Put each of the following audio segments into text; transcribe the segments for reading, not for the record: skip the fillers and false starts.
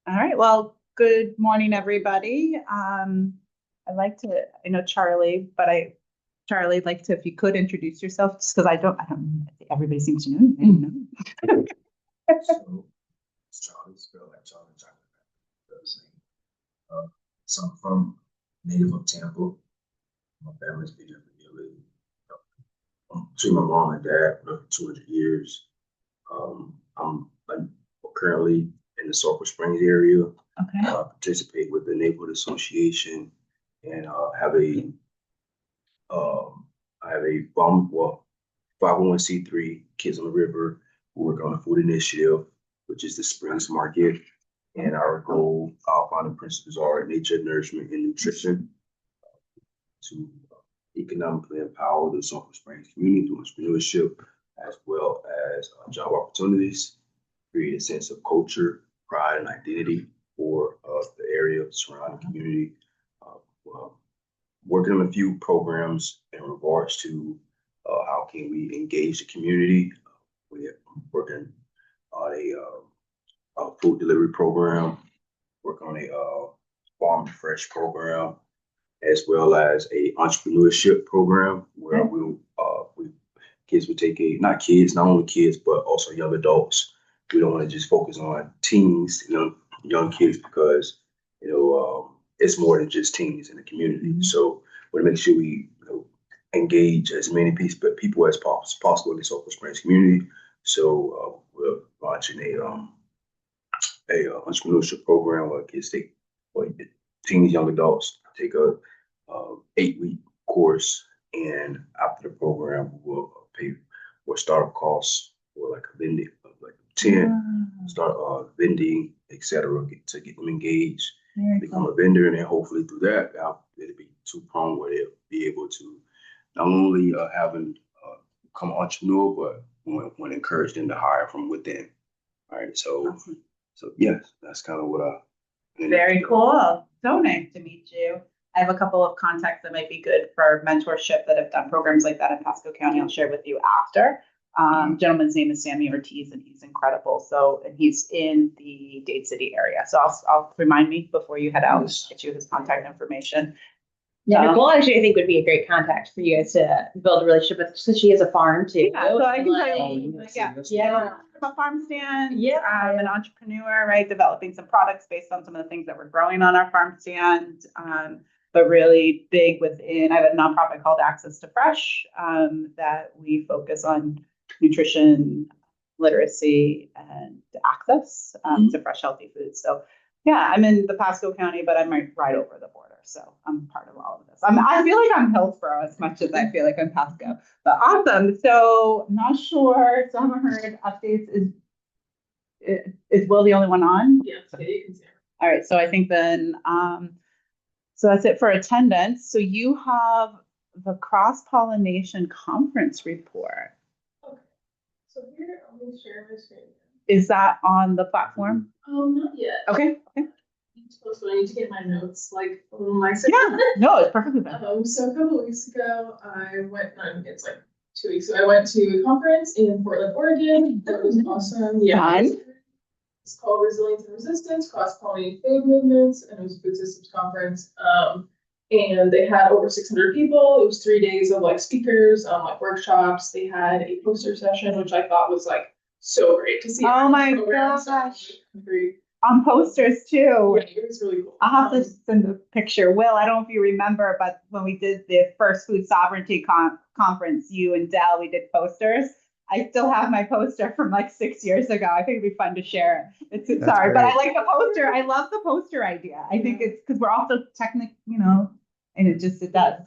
All right. Well, good morning, everybody. I know Charlie, Charlie, like to, if you could introduce yourself, just because I think everybody seems to know you. I don't know. So it's Charlie, spelled like Charlie Chocolate. Factory, so I'm from native of Tampa. My family's been here for nearly between my mom and dad for 200 years. I'm currently in the Sulphur Springs area. Okay. Participate with the neighborhood association and I have a 501c3 Kids on the River who work on a food initiative, which is the Springs Market. And our goal, our founding principles are nature, nourishment, and nutrition to economically empower the Sulphur Springs community through entrepreneurship, as well as job opportunities, create a sense of culture, pride, and identity for the area, surrounding community. Well, working on a few programs in regards to how can we engage the community. We're working on a food delivery program, working on a farm fresh program, as well as a entrepreneurship program where we kids would take a not kids, not only kids but also young adults. We don't want to just focus on teens, young kids because it's more than just teens in the community. Mm-hmm. So we want to make sure we engage as many people as possible in the Sulphur Springs community. So we're launching a entrepreneurship program where kids take, or teens, young adults take a 8-week course, and after the program, we'll pay for startup costs for like a vending, like 10 start vending, etc., to get them engaged, become a vendor, and then hopefully through that, it'll be two-pronged where they'll be able to not only become an entrepreneur, but when encouraged them to hire from within. All right, so awesome. So yes, that's kind of what I. Very cool. So nice to meet you. I have a couple of contacts that might be good for mentorship that have done programs like that in Pasco County. I'll share with you after. Gentleman's name is Sammy Ortiz, and he's incredible. And he's in the Dade City area. So I'll remind me before you head out, get you his contact information. Yeah, Nicole actually I think would be a great contact for you guys to build a relationship with, because she has a farm too. Yeah, so I can tell you, a farm stand, an entrepreneur, right? Developing some products based on some of the things that we're growing on our farm stand. But really big within, I have a nonprofit called Access to Fresh that we focus on nutrition, literacy, and access to fresh, healthy foods. So yeah, I'm in the Pasco County, but I'm right over the border. So I'm part of all of this. I feel like I'm Hillsborough as much as I feel like I'm Pasco, but awesome. So not sure, so I haven't heard updates. Is Will the only one on? Yeah, you can see her. All right, so I think then, so that's it for attendance. So you have the cross-pollination conference report. Okay, so here, I'm going to share my screen. Is that on the platform? Not yet. Okay. So I need to get my notes like from my Yeah, no, it's perfectly fine. So a couple of weeks ago, I went. It's like 2 weeks ago. I went to a conference in Portland, Oregon. That was awesome. Yeah. Fun. It's called Resilience and Resistance: Cross-Pollinating Food Movements, and it was a food systems conference. And they had over 600 people. It was 3 days of like speakers, like workshops. They had a poster session, which I thought was like so great to see. Oh my gosh. On posters too. Yeah, it was really cool. I'll have to send a picture. Will, I don't know if you remember, but when we did the first food sovereignty conference, you and Dell, we did posters. I still have my poster from like 6 years ago. I think it'd be fun to share. Sorry, but I like the poster. I love the poster idea. I think it's because we're also technical, and it does.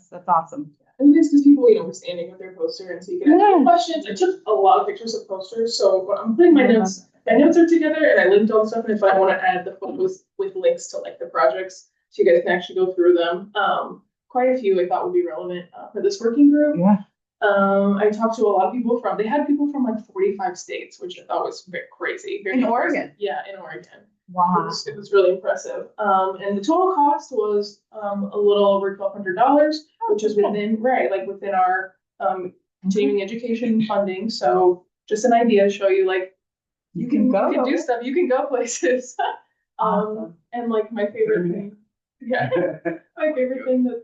That's awesome. And it's because people, were standing with their poster, and so you can ask questions. I took a lot of pictures of posters, so when I'm putting my notes are together, and I linked all the stuff. And if I want to add the photos with links to like the projects, so you guys can actually go through them. Quite a few I thought would be relevant for this working group. Yeah. I talked to a lot of people they had people from like 45 states, which I thought was very crazy. In Oregon? Yeah, in Oregon. Wow. It was really impressive. And the total cost was a little over $1,200, which is within our continuing education funding. So just an idea to show you like you can do stuff, you can go places. Awesome. And like my favorite thing, yeah, my favorite thing that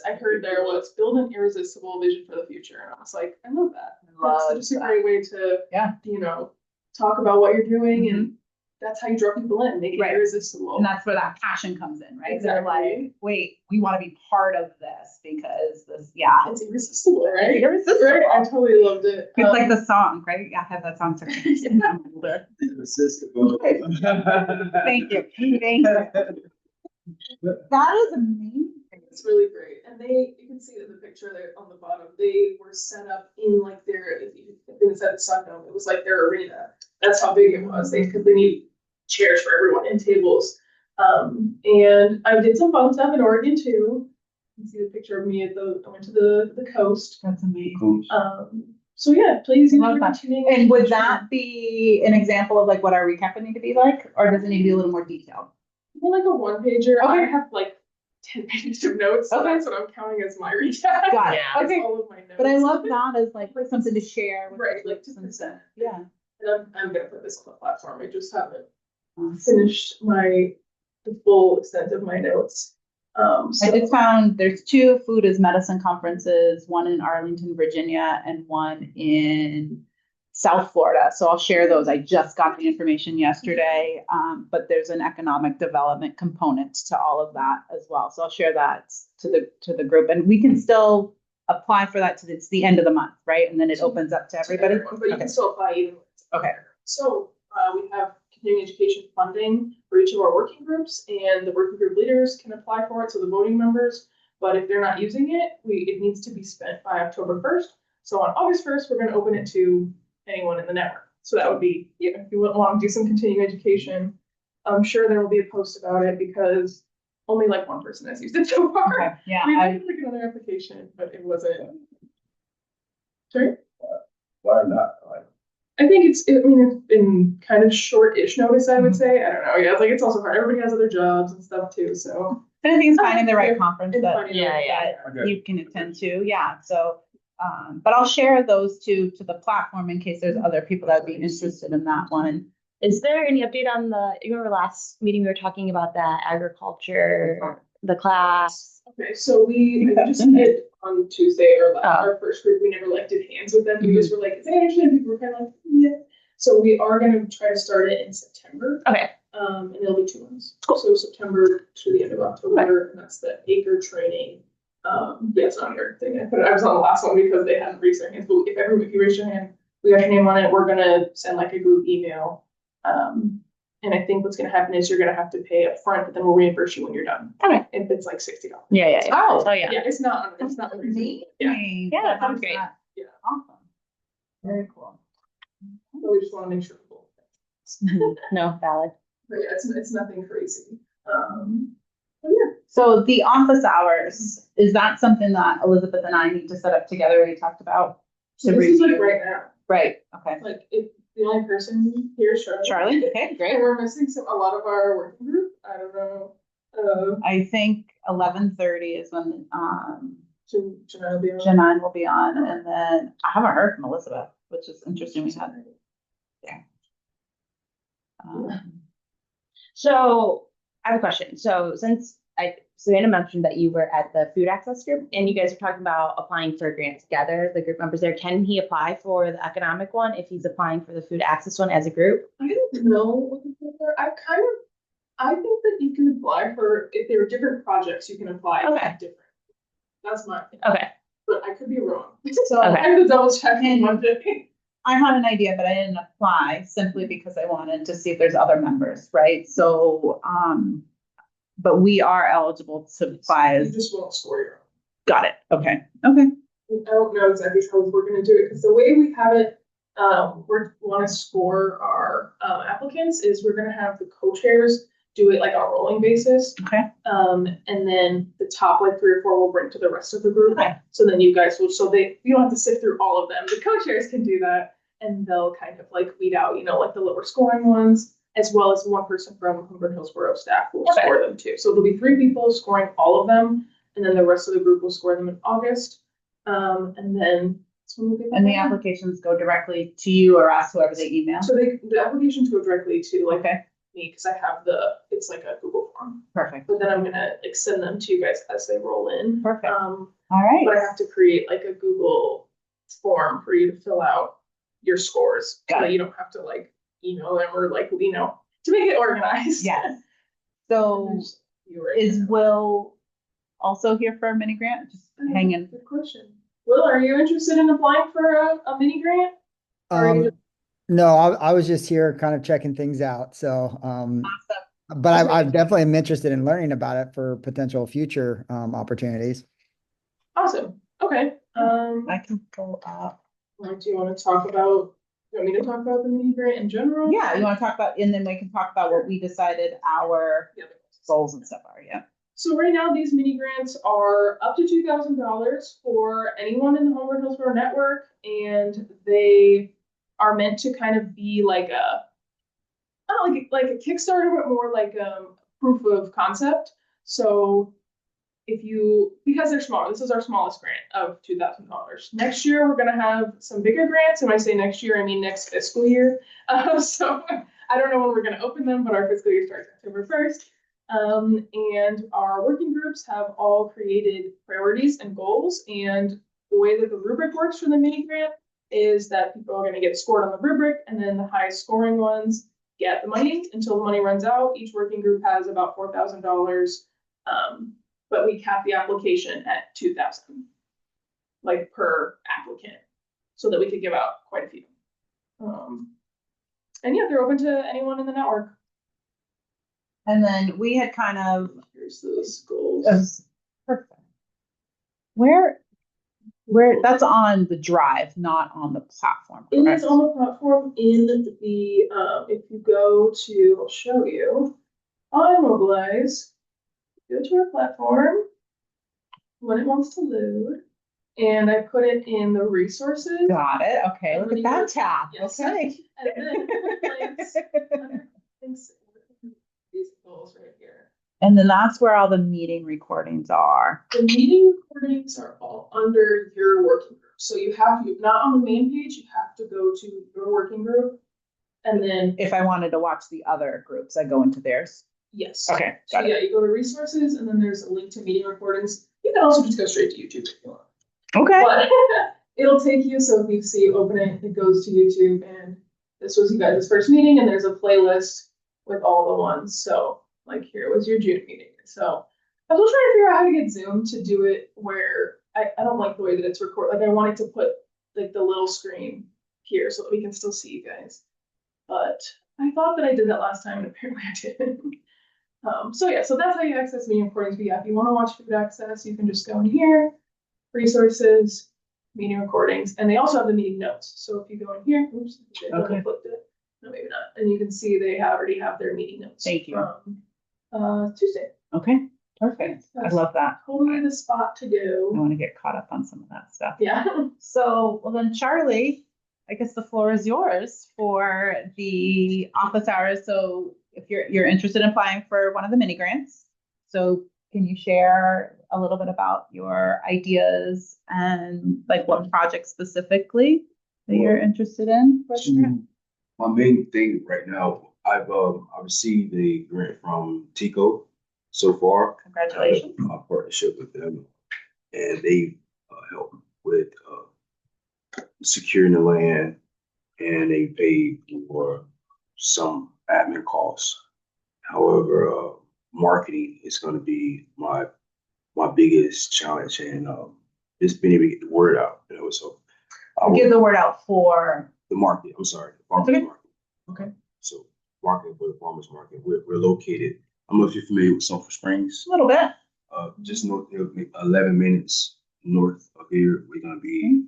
I heard there was build an irresistible vision for the future. And I was like, I love that. That's just a great way to, Yeah. you know, talk about what you're doing, and that's how you draw people in, make it Right. irresistible. And that's where that passion comes in, right? They're Exactly. like, wait, we want to be part of this because this, It's irresistible, right? It's irresistible. Right? I totally loved it. It's like the song, right? I have that song. Thank you. Thank you. That is amazing. It's really great. And you can see it in the picture there on the bottom, they were set up in like if you've been inside the Sun Dome, it was like their arena. That's how big it was. Because they need chairs for everyone and tables. And I did some fun stuff in Oregon too. You can see the picture of me I went to the coast. That's amazing. So yeah, please use Love your that. tuning. And would that be an example of like what our recap would need to be like, or does it need to be a little more detailed? More like a one pager. I Okay. have like 10 pages of notes, so Okay. that's what I'm counting as my recap. Got it. Yeah. Okay. All of my notes. But I love that as like something to share with Right, the like groups to and stuff. present. Yeah. And I'm gonna put this on the platform. I just haven't Awesome. finished the full extent of my notes. I just found there's 2 food is medicine conferences, one in Arlington, Virginia, and one in South Florida. So I'll share those. I just got the information yesterday, but there's an economic development component to all of that as well. So I'll share that to the group, and we can still apply for that it's the end of the month, right? And then it opens up to everybody. But you can still apply even. Okay. So we have continuing education funding for each of our working groups, and the working group leaders can apply for it, so the voting members. But if they're not using it, it needs to be spent by October 1st. So on August 1st, we're going to open it to anyone in the network. So that would be, if you want to do some continuing education, I'm sure there will be a post about it because only like one person has used it so far. Okay. Yeah. We had like another application, but it wasn't. Sorry? Why not? I think it's been kind of short-ish notice, I would say. I don't know. Yeah, it's also hard. Everybody has other jobs and stuff too, so. And I think it's finding the right conference It's that finding the right- that you can attend to. Yeah. So, but I'll share those 2 to the platform in case there's other people that would be interested in that one. Is there any update on you remember last meeting we were talking about that agriculture, the class? Okay, so we just did on Tuesday, our first group, we never like did hands with them. We just were like, is anyone interested? People were kind of like, yeah. So we are gonna try to start it in September. Okay. And it'll be 2 months. So September to the end of October, and that's the acre training. Yeah, it's not your thing. I was on the last one because they hadn't raised their hands, but if you raise your hand, we got your name on it, we're gonna send like a group email. And I think what's gonna happen is you're gonna have to pay up front, but then we'll reimburse you when you're done. Okay. If it's like $60. Yeah. Oh. Oh yeah. Yeah, it's not unreasonable. Yeah. Yeah, that sounds great. Yeah. Awesome. Very cool. So we just wanna make sure people. No, valid. But yeah, it's nothing crazy. But yeah. So the office hours, is that something that Elizabeth and I need to set up together? We talked about. So this is like right now. Right. Okay. Like if the only person here is Charlie. Charlie. Okay. Great. And we're missing a lot of our working group. I don't know. I think 11:30 is when Janelle will be on. Janine will be on, and then I haven't heard from Elizabeth, which is interesting. We had. Yeah. So I have a question. So since Savannah mentioned that you were at the food access group and you guys are talking about applying for a grant together, the group members there, can he apply for the economic one if he's applying for the food access one as a group? I don't know what the things are. I think that you can apply for, if there are different projects, you can apply for Okay. different. That's my opinion. Okay. But I could be wrong. So I have to double check in one day. I had an idea, but I didn't apply simply because I wanted to see if there's other members, right? So, but we are eligible to apply You as, just won't score your own. got it. Okay. Okay. I don't know exactly how we're gonna do it, because the way we have it, we wanna score our applicants is we're gonna have the co-chairs do it like on a rolling basis. Okay. And then the top like 3 or 4 will bring to the rest of the group. Okay. So then you guys will, you don't have to sift through all of them. The co-chairs can do that, and they'll kind of like weed out, like the lower scoring ones, as well as one person from Homegrown Hillsborough staff will Okay. score them too. So there'll be 3 people scoring all of them, and then the rest of the group will score them in August. And then And the applications go directly to you or us, whoever they email. So the applications go directly to like Okay. me because I have it's like a Google form. Perfect. But then I'm gonna like send them to you guys as they roll in. Perfect. All right. But I have to create like a Google form for you to fill out your scores. Got so it. that you don't have to like email them or like, to make it organized. Yes. So is Will also here for a mini grant? Just hanging. Good question. Will, are you interested in applying for a mini grant? No, I was just here kind of checking things out. So, Awesome. but I definitely am interested in learning about it for potential future opportunities. Awesome. Okay. I can pull up. Do you want to talk about? You want me to talk about the mini grant in general? Yeah, you want to talk about, and then we can talk about what we decided our goals and stuff are. Yeah. So right now, these mini grants are up to $2,000 for anyone in the Homegrown Hillsborough network, and they are meant to kind of be like not like a Kickstarter, but more like proof of concept. So because they're small, this is our smallest grant of $2,000. Next year, we're gonna have some bigger grants. And when I say next year, I mean next fiscal year. So I don't know when we're gonna open them, but our fiscal year starts October 1st. And our working groups have all created priorities and goals. And the way that the rubric works for the mini grant is that people are going to get scored on the rubric, and then the highest scoring ones get the money until the money runs out. Each working group has about $4,000, but we cap the application at $2,000, like per applicant, so that we could give out quite a few. And yeah, they're open to anyone in the network. And then we had kind of. Here's those goals. Perfect. Where that's on the drive, not on the platform. It is on the platform in the, if you go to, I'll show you, on Mobilize, go to our platform when it wants to load, and I put it in the resources. Got it. Okay, look at that tab. Yes. Okay. And then links, these goals right here. And then that's where all the meeting recordings are. The meeting recordings are all under your working group. So not on the main page, you have to go to your working group. And then If I wanted to watch the other groups, I go into theirs. yes. Okay. So Got it. yeah, you go to resources and then there's a link to meeting recordings. You can also just go straight to YouTube if you want. Okay. But it'll take you, so if you see open it goes to YouTube, and this was you guys' first meeting, and there's a playlist with all the ones. So like here was your June meeting. So I was trying to figure out how to get Zoom to do it where I don't like the way that it's recorded. Like I wanted to put like the little screen here so that we can still see you guys. But I thought that I did that last time, and apparently I didn't. So yeah, so that's how you access meeting recordings. But yeah, if you want to watch food access, you can just go in here, resources, meeting recordings, and they also have the meeting notes. So if you go in here, oops, I flipped it. No, maybe not. And you can see they already have their meeting notes. Thank you. From Tuesday. Okay. Perfect. I love that. Totally the spot to I go. want to get caught up on some of that stuff. Yeah. So, well then, Charlie, I guess the floor is yours for the office hours. So if you're interested in applying for one of the mini grants, so can you share a little bit about your ideas and like what project specifically that you're interested in for the grant? My main thing right now, I received a grant from Tico so far. Congratulations. I have a partnership with them, and they help with securing the land, and they pay for some admin costs. However, marketing is going to be my biggest challenge, and just being able to get the word out. So Give the word out for the market. I'm sorry, the farmers market. Okay. So marketing for the farmers market. We're located. I don't know if you're familiar with Sulphur Springs. a little bit. Just north, 11 minutes north of here. We're gonna be.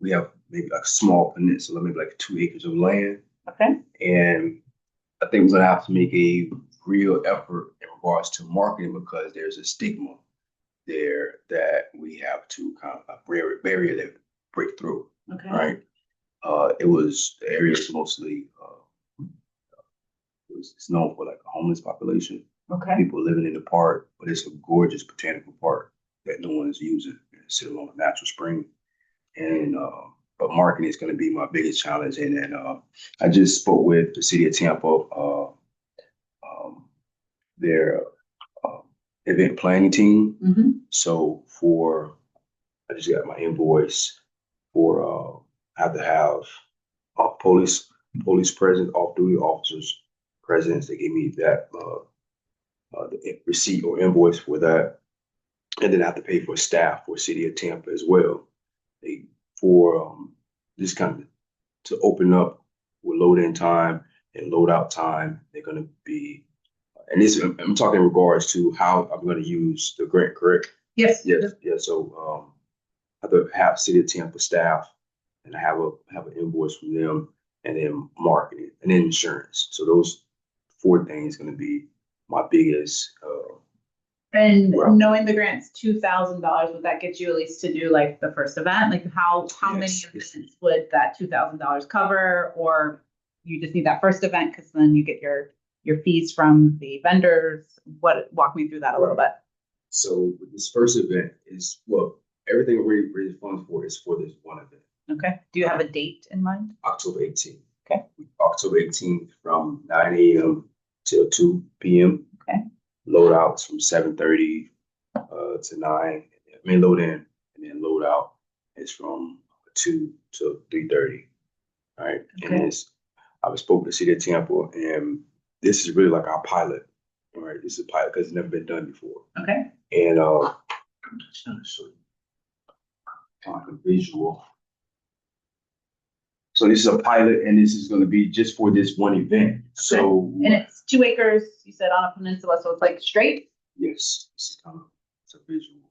We have maybe like a small peninsula, maybe like 2 acres of land. Okay. And I think we're gonna have to make a real effort in regards to marketing, because there's a stigma there that we have to kind of a barrier that break through. Okay. Right. The area is mostly it's known for like a homeless population. Okay. People living in the park, but it's a gorgeous botanical park that no one is using. It's sitting on a natural spring. And but marketing is going to be my biggest challenge. And then I just spoke with the city of Tampa their event planning team. Mm-hmm. So I just got my invoice for I have to have police presence, off-duty officers presence. They gave me that the receipt or invoice for that, and then I have to pay for staff for City of Tampa as well. They for this kind of to open up with load in time and load out time. They're going to be, and this I'm talking in regards to how I'm going to use the grant, correct? Yes. Yes. Yeah. So I have to have City of Tampa staff, and I have an invoice from them, and then marketing, and then insurance. So those four things going to be my biggest. And Well, knowing the grant's $2,000, would that get you at least to do like the first event? Like how many Yes. events would that $2,000 cover? Or you just need that first event because then you get your fees from the vendors? Walk me through that a little bit. So this first event is, well, everything we raise funds for is for this one event, Okay. Do you have a date in mind? October 18th. Okay. October 18th from 9 a.m. till 2 p.m. Okay. Load outs from 7:30 to 9. I mean, load in and then load out is from 2 to 3:30. All right. Okay. And I was spoke to the City of Tampa, and this is really like our pilot. All right. This is a pilot because it's never been done before. Okay. And I'm just trying to show you a visual. So this is a pilot, and this is going to be just for this one event. So And it's 2 acres, you said, on a peninsula, so it's like straight? yes, it's a visual.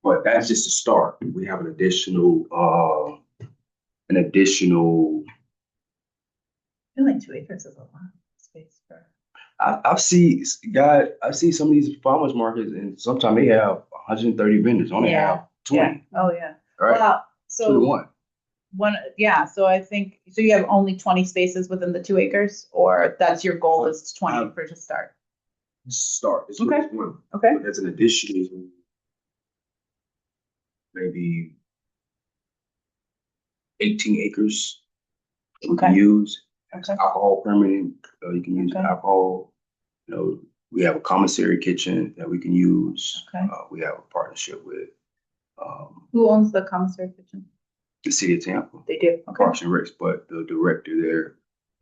But that's just a start. We have an additional. I feel like 2 acres is a lot of space for. I've seen some of these farmers markets, and sometimes they have 130 vendors. Only have 20. Yeah. Oh, yeah. Right. Wow. 2 to 1. So I think, so you have only 20 spaces within the 2 acres, or that's your goal is 20 for to start? Start. It's Okay. just one. Okay. But that's an additional maybe 18 acres that we can Okay. use. Okay. Alcohol permitting, you can use Okay. alcohol. We have a commissary kitchen that we can use. Okay. We have a partnership with Who owns the commissary kitchen? the City of Tampa, They do. Okay. Parks and Recs, but the director there,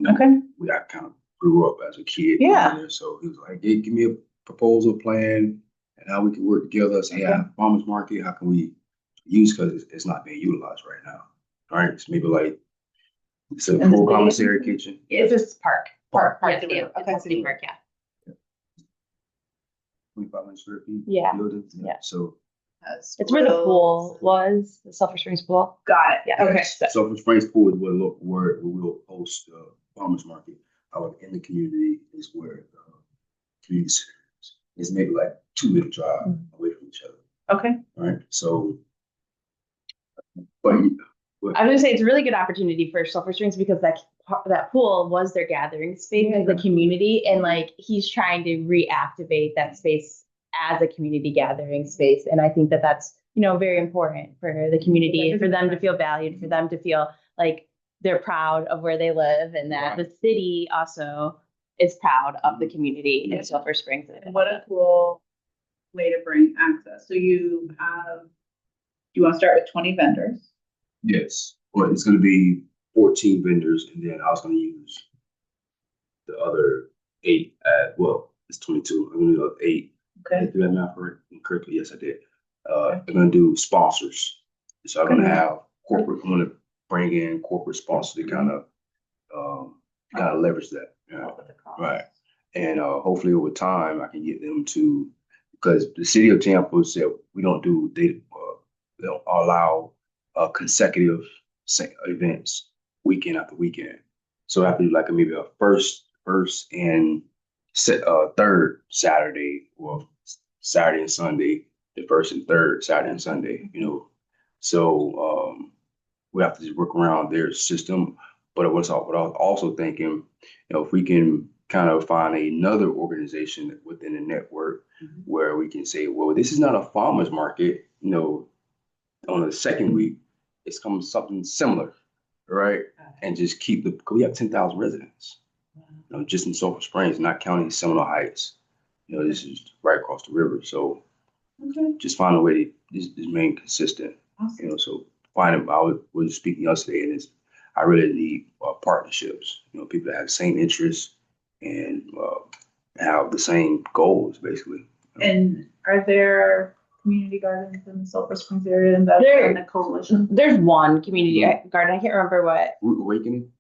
Okay. I kind of grew up as a kid. Yeah. There, so he was like, hey, give me a proposal plan and how we can work together. Say, Okay. farmers market, how can we use, because it's not being utilized right now. All right, it's maybe like it's a And full the city- commissary kitchen. It's just park. Park, Park, yeah, city. it's Okay. a city park, yeah. 2,500 square feet. Yeah. Building. Yeah. So It's where the pool was, the Sulphur Springs pool. Got it. Yeah. Okay. Sulphur Springs Pool is where we will host farmers market. However, in the community is where the community center is. It's maybe like 2-minute drive away from each other. Okay. All right. So, but I was gonna say it's a really good opportunity for Sulphur Springs because that pool was their gathering space as a community, and like he's trying to reactivate that space as a community gathering space, and I think that that's very important for the community, for them to feel valued, for them to feel like they're proud of where they live, and that the city also is proud of the community in Sulphur Springs. What a cool way to bring access. So you want to start with 20 vendors? yes, but it's going to be 14 vendors, and then I was going to use the other 8 it's 22. I'm going to do 8. Okay. Did I do that math correctly? Yes, I did. I'm going to do sponsors. So I'm going to have corporate. I'm going to bring in corporate sponsors to kind of leverage that. Right. And hopefully over time I can get them to, because the City of Tampa said we don't do they don't allow consecutive events weekend after weekend. So I have to do like maybe a first and third Saturday, or Saturday and Sunday, the first and third Saturday and Sunday, So we have to just work around their system. But I was also thinking, if we can kind of find another organization within the network where we can say, well, this is not a farmer's market, on the second week, it's something similar, right? And just because we have 10,000 residents. just in Sulphur Springs, not counting Seminole Heights. This is right across the river. So Okay. just find a way to just remain consistent. Awesome. So was speaking yesterday, and I really need partnerships. People that have the same interests and have the same goals, basically. And are there community gardens in the Sulphur Springs area and that's There- in the coalition? There's one community garden. I can't remember what. Root Awakening.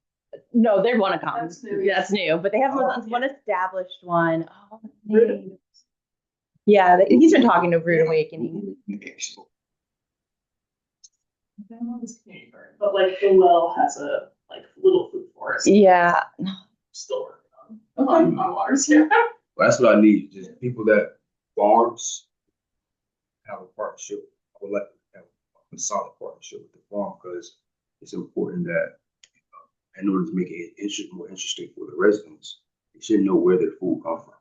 No, they're one of come. That's new. That's new, but they have one established one. Oh, what's the Root- name? Yeah, he's been talking to Rude Awakening. I don't know this community garden, but like the well has a like little food forest. Yeah. Still working on waters. Yeah. Well, that's what I need. Just people that farms have a partnership. I would like to have a solid partnership with the farm because it's important that in order to make it more interesting for the residents, they should know where their food comes from.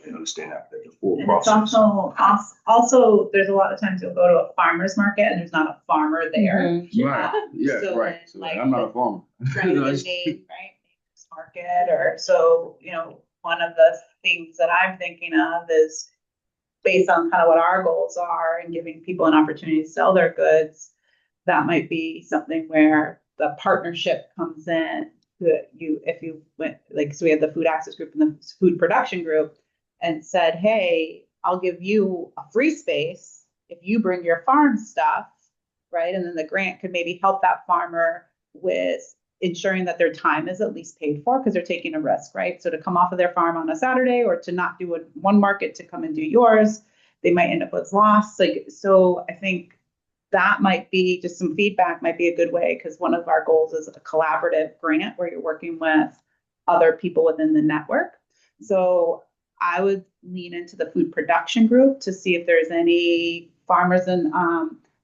And understand that the full And it's process. also, there's a lot of times you'll go to a farmer's market and there's not a farmer there. Mhm. Right. Yeah. So right. then, So like, I'm not a farmer. Trying to name, right, this market or so, one of the things that I'm thinking of is based on kind of what our goals are and giving people an opportunity to sell their goods. That might be something where the partnership comes in. That if you went, like, so we had the food access group and the food production group and said, hey, I'll give you a free space if you bring your farm stuff, right? And then the grant could maybe help that farmer with ensuring that their time is at least paid for because they're taking a risk, right? So to come off of their farm on a Saturday or to not do one market to come and do yours, they might end up with loss. So I think that might be just some feedback might be a good way because one of our goals is a collaborative grant where you're working with other people within the network. So I would lean into the food production group to see if there's any farmers, and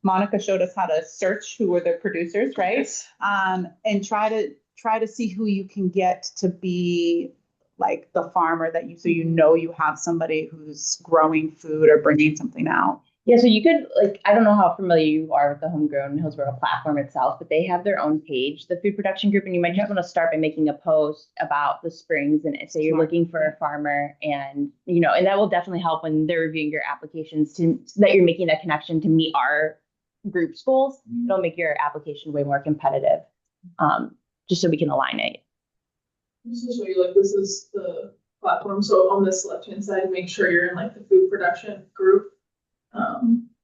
Monica showed us how to search who were the producers, right? And try to see who you can get to be like the farmer that so you have somebody who's growing food or bringing something out. Yeah, so you could, like, I don't know how familiar you are with the Homegrown Hillsborough platform itself, but they have their own page, the food production group, and you might just want to start by making a post about the springs and say you're looking for a farmer, and and that will definitely help when they're reviewing your applications so that you're making that connection to meet our group's goals. It'll make your application way more competitive, just so we can align it. Just to show you, like, this is the platform. So on this left-hand side, make sure you're in like the food production group.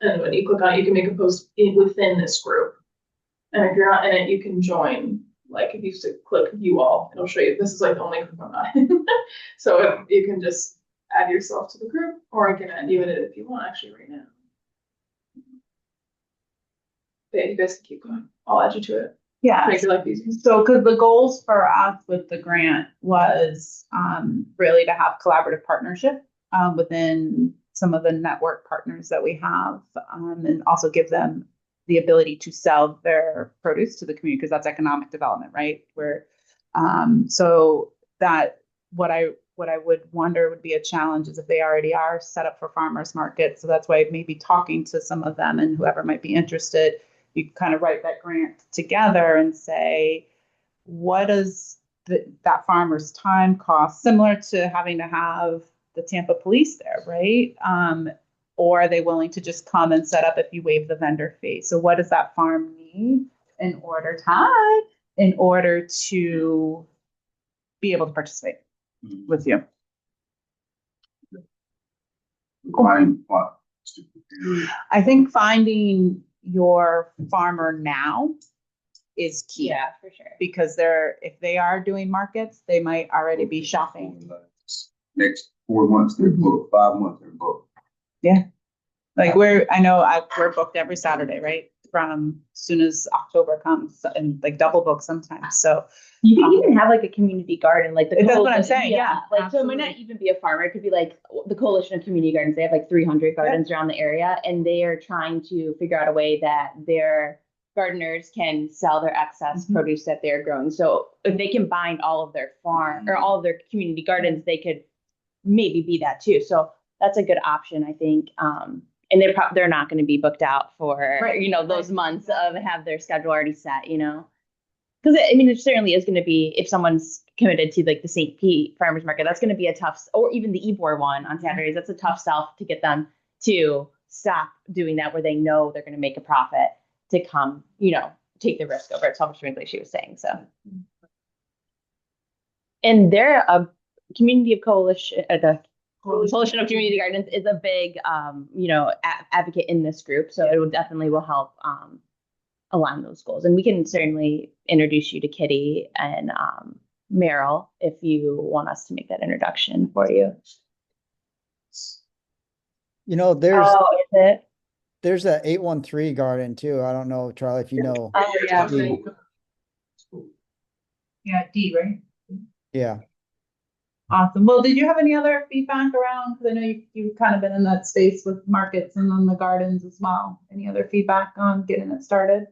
And when you click on it, you can make a post within this group. And if you're not in it, you can join. Like if you click view all, it'll show you. This is like the only group I'm not in. So you can just add yourself to the group, or I can add you in it if you want actually right now. But yeah, you guys can keep going. I'll add you to it. Yeah. Make your life easy. So, because the goals for us with the grant was really to have collaborative partnership within some of the network partners that we have, and also give them the ability to sell their produce to the community because that's economic development, right? Where so that what I would wonder would be a challenge is if they already are set up for farmers markets. So that's why maybe talking to some of them and whoever might be interested, you kind of write that grant together and say, what does that farmer's time cost? Similar to having to have the Tampa police there, right? Or are they willing to just come and set up if you waive the vendor fee? So what does that farm need in order to be able to participate with you? I think finding your farmer now is key. Yeah, for sure. Because if they are doing markets, they might already be shopping. Next 4 months, they're booked. 5 months, they're booked. Yeah. Like we're booked every Saturday, right? From as soon as October comes and like double book sometimes. So you could even have like a community garden, like that's what I'm saying. Yeah. Like, so it might not even be a farmer. It could be like the Coalition of Community Gardens. They have like 300 gardens around the area, and they are trying to figure out a way that their gardeners can sell their excess produce that they're growing. So if they combine all of their farm or all of their community gardens, they could maybe be that too. So that's a good option, I think. And they're not going to be booked out for, those months of have their schedule already set, because I mean, it certainly is going to be, if someone's committed to like the St. Pete Farmers Market, that's going to be a tough, or even the Ybor one on Saturdays, that's a tough sell to get them to stop doing that where they know they're going to make a profit to come, take the risk over it. So much like she was saying. So, and they're a community of coalition, the Coalition of Community Gardens is a big, advocate in this group. So it will help align those goals. And we can certainly introduce you to Kitty and Meryl if you want us to make that introduction for you. There's is it? there's a 813 garden too. I don't know, Charlie, if you know. Oh, yeah. Yeah, D, right? Yeah. Awesome. Well, did you have any other feedback around? Because I know you've kind of been in that space with markets and then the gardens as well. Any other feedback on getting it started?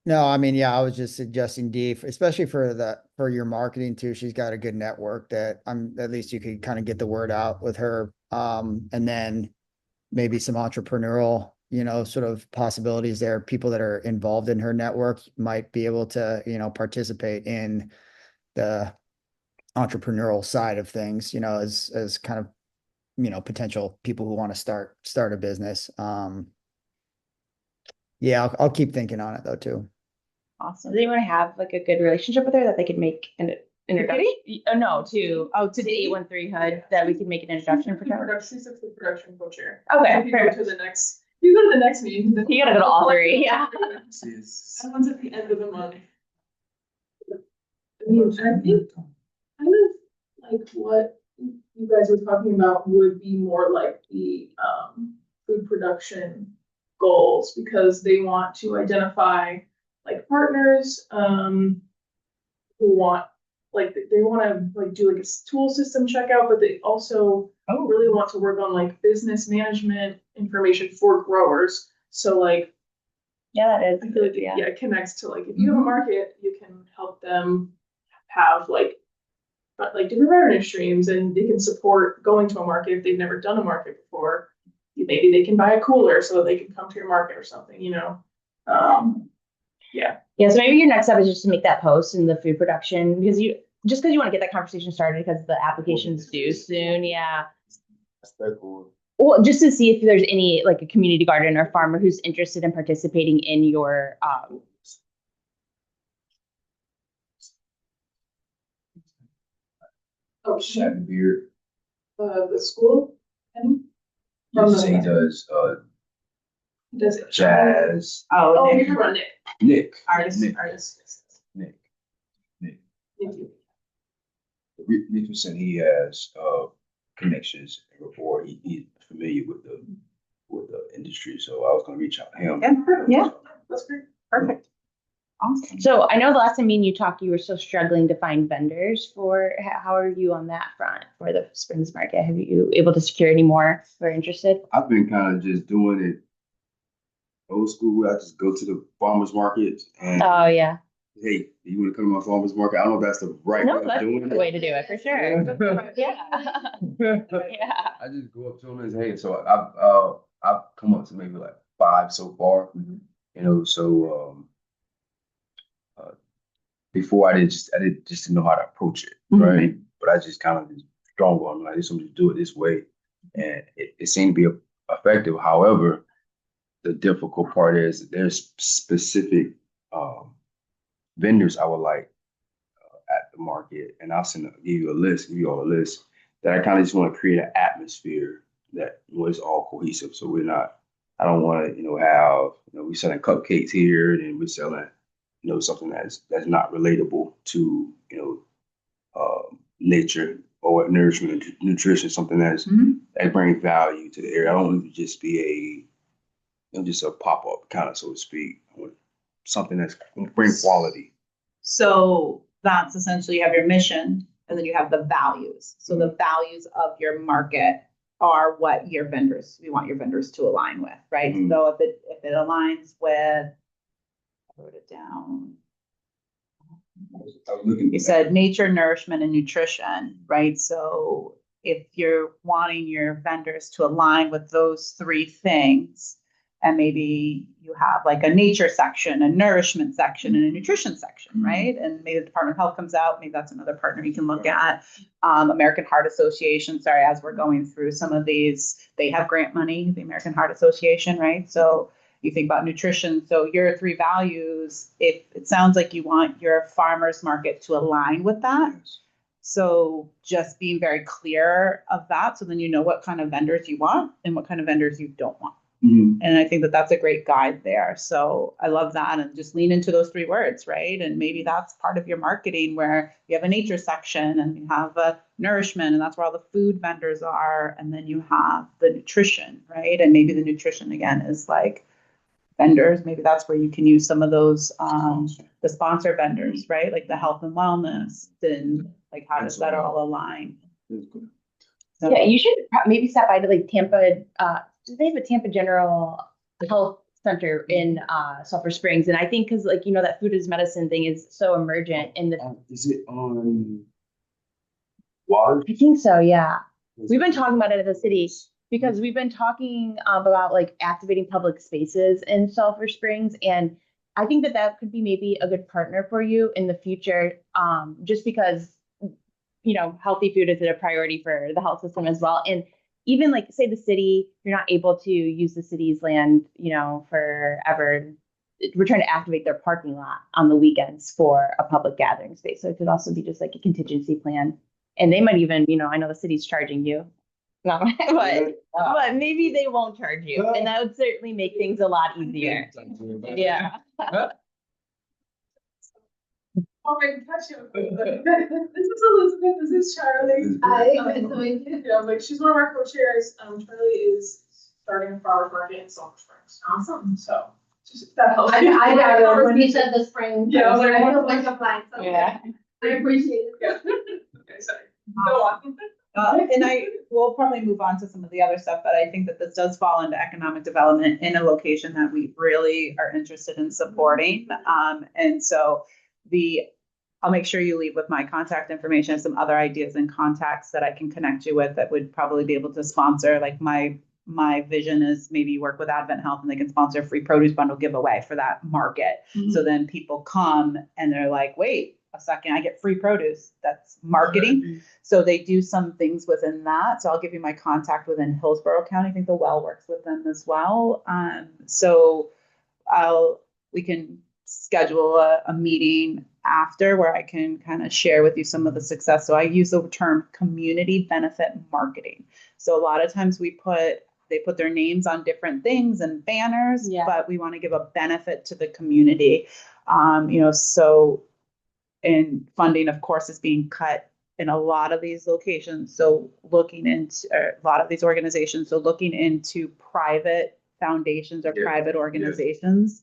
No, I mean, yeah, I was just suggesting D, especially for your marketing too. She's got a good network that at least you could kind of get the word out with her. And then maybe some entrepreneurial, sort of possibilities there. People that are involved in her network might be able to, participate in the entrepreneurial side of things, as kind of, potential people who want to start a business. Yeah, I'll keep thinking on it though too. Awesome. Does anyone have like a good relationship with her that they could make an introduction? No, to the 813 Hood that we could make an introduction for her. She's the production co-chair. Okay, if you go to the next meeting. Then you gotta go to all three. Yeah. That one's at the end of the month. I think kind of like what you guys were talking about would be more like the food production goals, because they want to identify like partners who want they want to like do like a tool system checkout, but they also really want to work on like business management information for growers. So like that is I feel like it connects to like if you have a market, you can help them have like different revenue streams, and they can support going to a market if they've never done a market before. Maybe they can buy a cooler so that they can come to your market or something, Yeah, so maybe your next step is just to make that post in the food production, because you want to get that conversation started because the applications due soon. Yeah. That's very cool. Well, just to see if there's any like a community garden or farmer who's interested in participating in your Shabby Beard. The school. Yes, he does. Does it Jazz. Oh, Nick. you're on Nick. Nick. Artist. Nick. Thank you. Nick said he has connections and rapport. He's familiar with the industry, so I was gonna reach out to him. Yeah. That's great. Perfect. Awesome. So I know the last time me and you talked, you were still struggling to find vendors for. How are you on that front for the Springs Market? Have you able to secure any more who are interested? I've been kind of just doing it old school. I just go to the farmers market and Oh yeah. hey, you want to come to my farmers market? I don't know if that's the right No, way of that's doing the it. way to do it for sure. Yeah. Yeah. I just go up to them and say, hey, so I've come up to maybe like 5 so far, so before I didn't know how to approach it, right? But I just kind of strong on like, I'm just do it this way, and it seemed to be effective. However, the difficult part is there's specific vendors I would like at the market, and I'll give you all a list that I kind of just want to create an atmosphere that was all cohesive. So I don't want to, have, we're selling cupcakes here and we're selling, something that's not relatable to, nature or nourishment, nutrition, something that brings value to the area. I don't want it to just be just a pop-up kind of, so to speak. I want something that's going to bring quality. So that's essentially, you have your mission and then you have the values. So the values of your market are what you want your vendors to align with, right? So if it aligns with, I wrote it down. You said nature, nourishment, and nutrition, right? So if you're wanting your vendors to align with those 3 things, and maybe you have like a nature section, a nourishment section, and a nutrition section, right? And maybe the Department of Health comes out, maybe that's another partner you can look at. American Heart Association, sorry, as we're going through some of these, they have grant money, the American Heart Association, right? So you think about nutrition. So your 3 values, if it sounds like you want your farmers market to align with that. So just being very clear of that, so then you know what kind of vendors you want and what kind of vendors you don't want. And I think that that's a great guide there. So I love that. And just lean into those 3 words, right? And maybe that's part of your marketing where you have a nature section and you have a nourishment, and that's where all the food vendors are. And then you have the nutrition, right? And maybe the nutrition again is like vendors. Maybe that's where you can use some of those, the sponsor vendors, right? Like the health and wellness, and like how does that all align? So, Yeah, you should maybe stop by to like Tampa. They have a Tampa General Health Center in Sulphur Springs, and I think because like that food is medicine thing is so emergent in the. Is it on water? I think so. Yeah, we've been talking about it at the city because we've been talking about like activating public spaces in Sulphur Springs, and I think that could be maybe a good partner for you in the future. Just because healthy food is a priority for the health system as well, and even like say the city, you're not able to use the city's land, forever. We're trying to activate their parking lot on the weekends for a public gathering space. So it could also be just like a contingency plan. And they might even, I know the city's charging you, but maybe they won't charge you. And that would certainly make things a lot easier. Yeah. Oh my gosh, this is Elizabeth, this is Charlie. Hi. Like she's one of our co-chairs. Charlie is starting a farmers market in Sulphur Springs. Awesome. So just that helps. I got it when you said the spring. Yeah, I was like, I feel like a blind. So Yeah. I appreciate it. Yeah. Okay, sorry. Go on. and I will probably move on to some of the other stuff, but I think that this does fall into economic development in a location that we really are interested in supporting. And so I'll make sure you leave with my contact information, some other ideas and contacts that I can connect you with that would probably be able to sponsor. Like my vision is maybe work with Advent Health and they can sponsor a free produce bundle giveaway for that market. So then people come and they're like, wait a second, I get free produce. That's marketing. So they do some things within that. So I'll give you my contact within Hillsborough County. I think the Well works with them as well. So we can schedule a meeting after where I can kind of share with you some of the success. So I use the term community benefit marketing. So a lot of times they put their names on different things and banners, but we want to give a benefit to the community. So and funding, of course, is being cut in a lot of these locations. So looking into a lot of these organizations, so looking into private foundations or private organizations.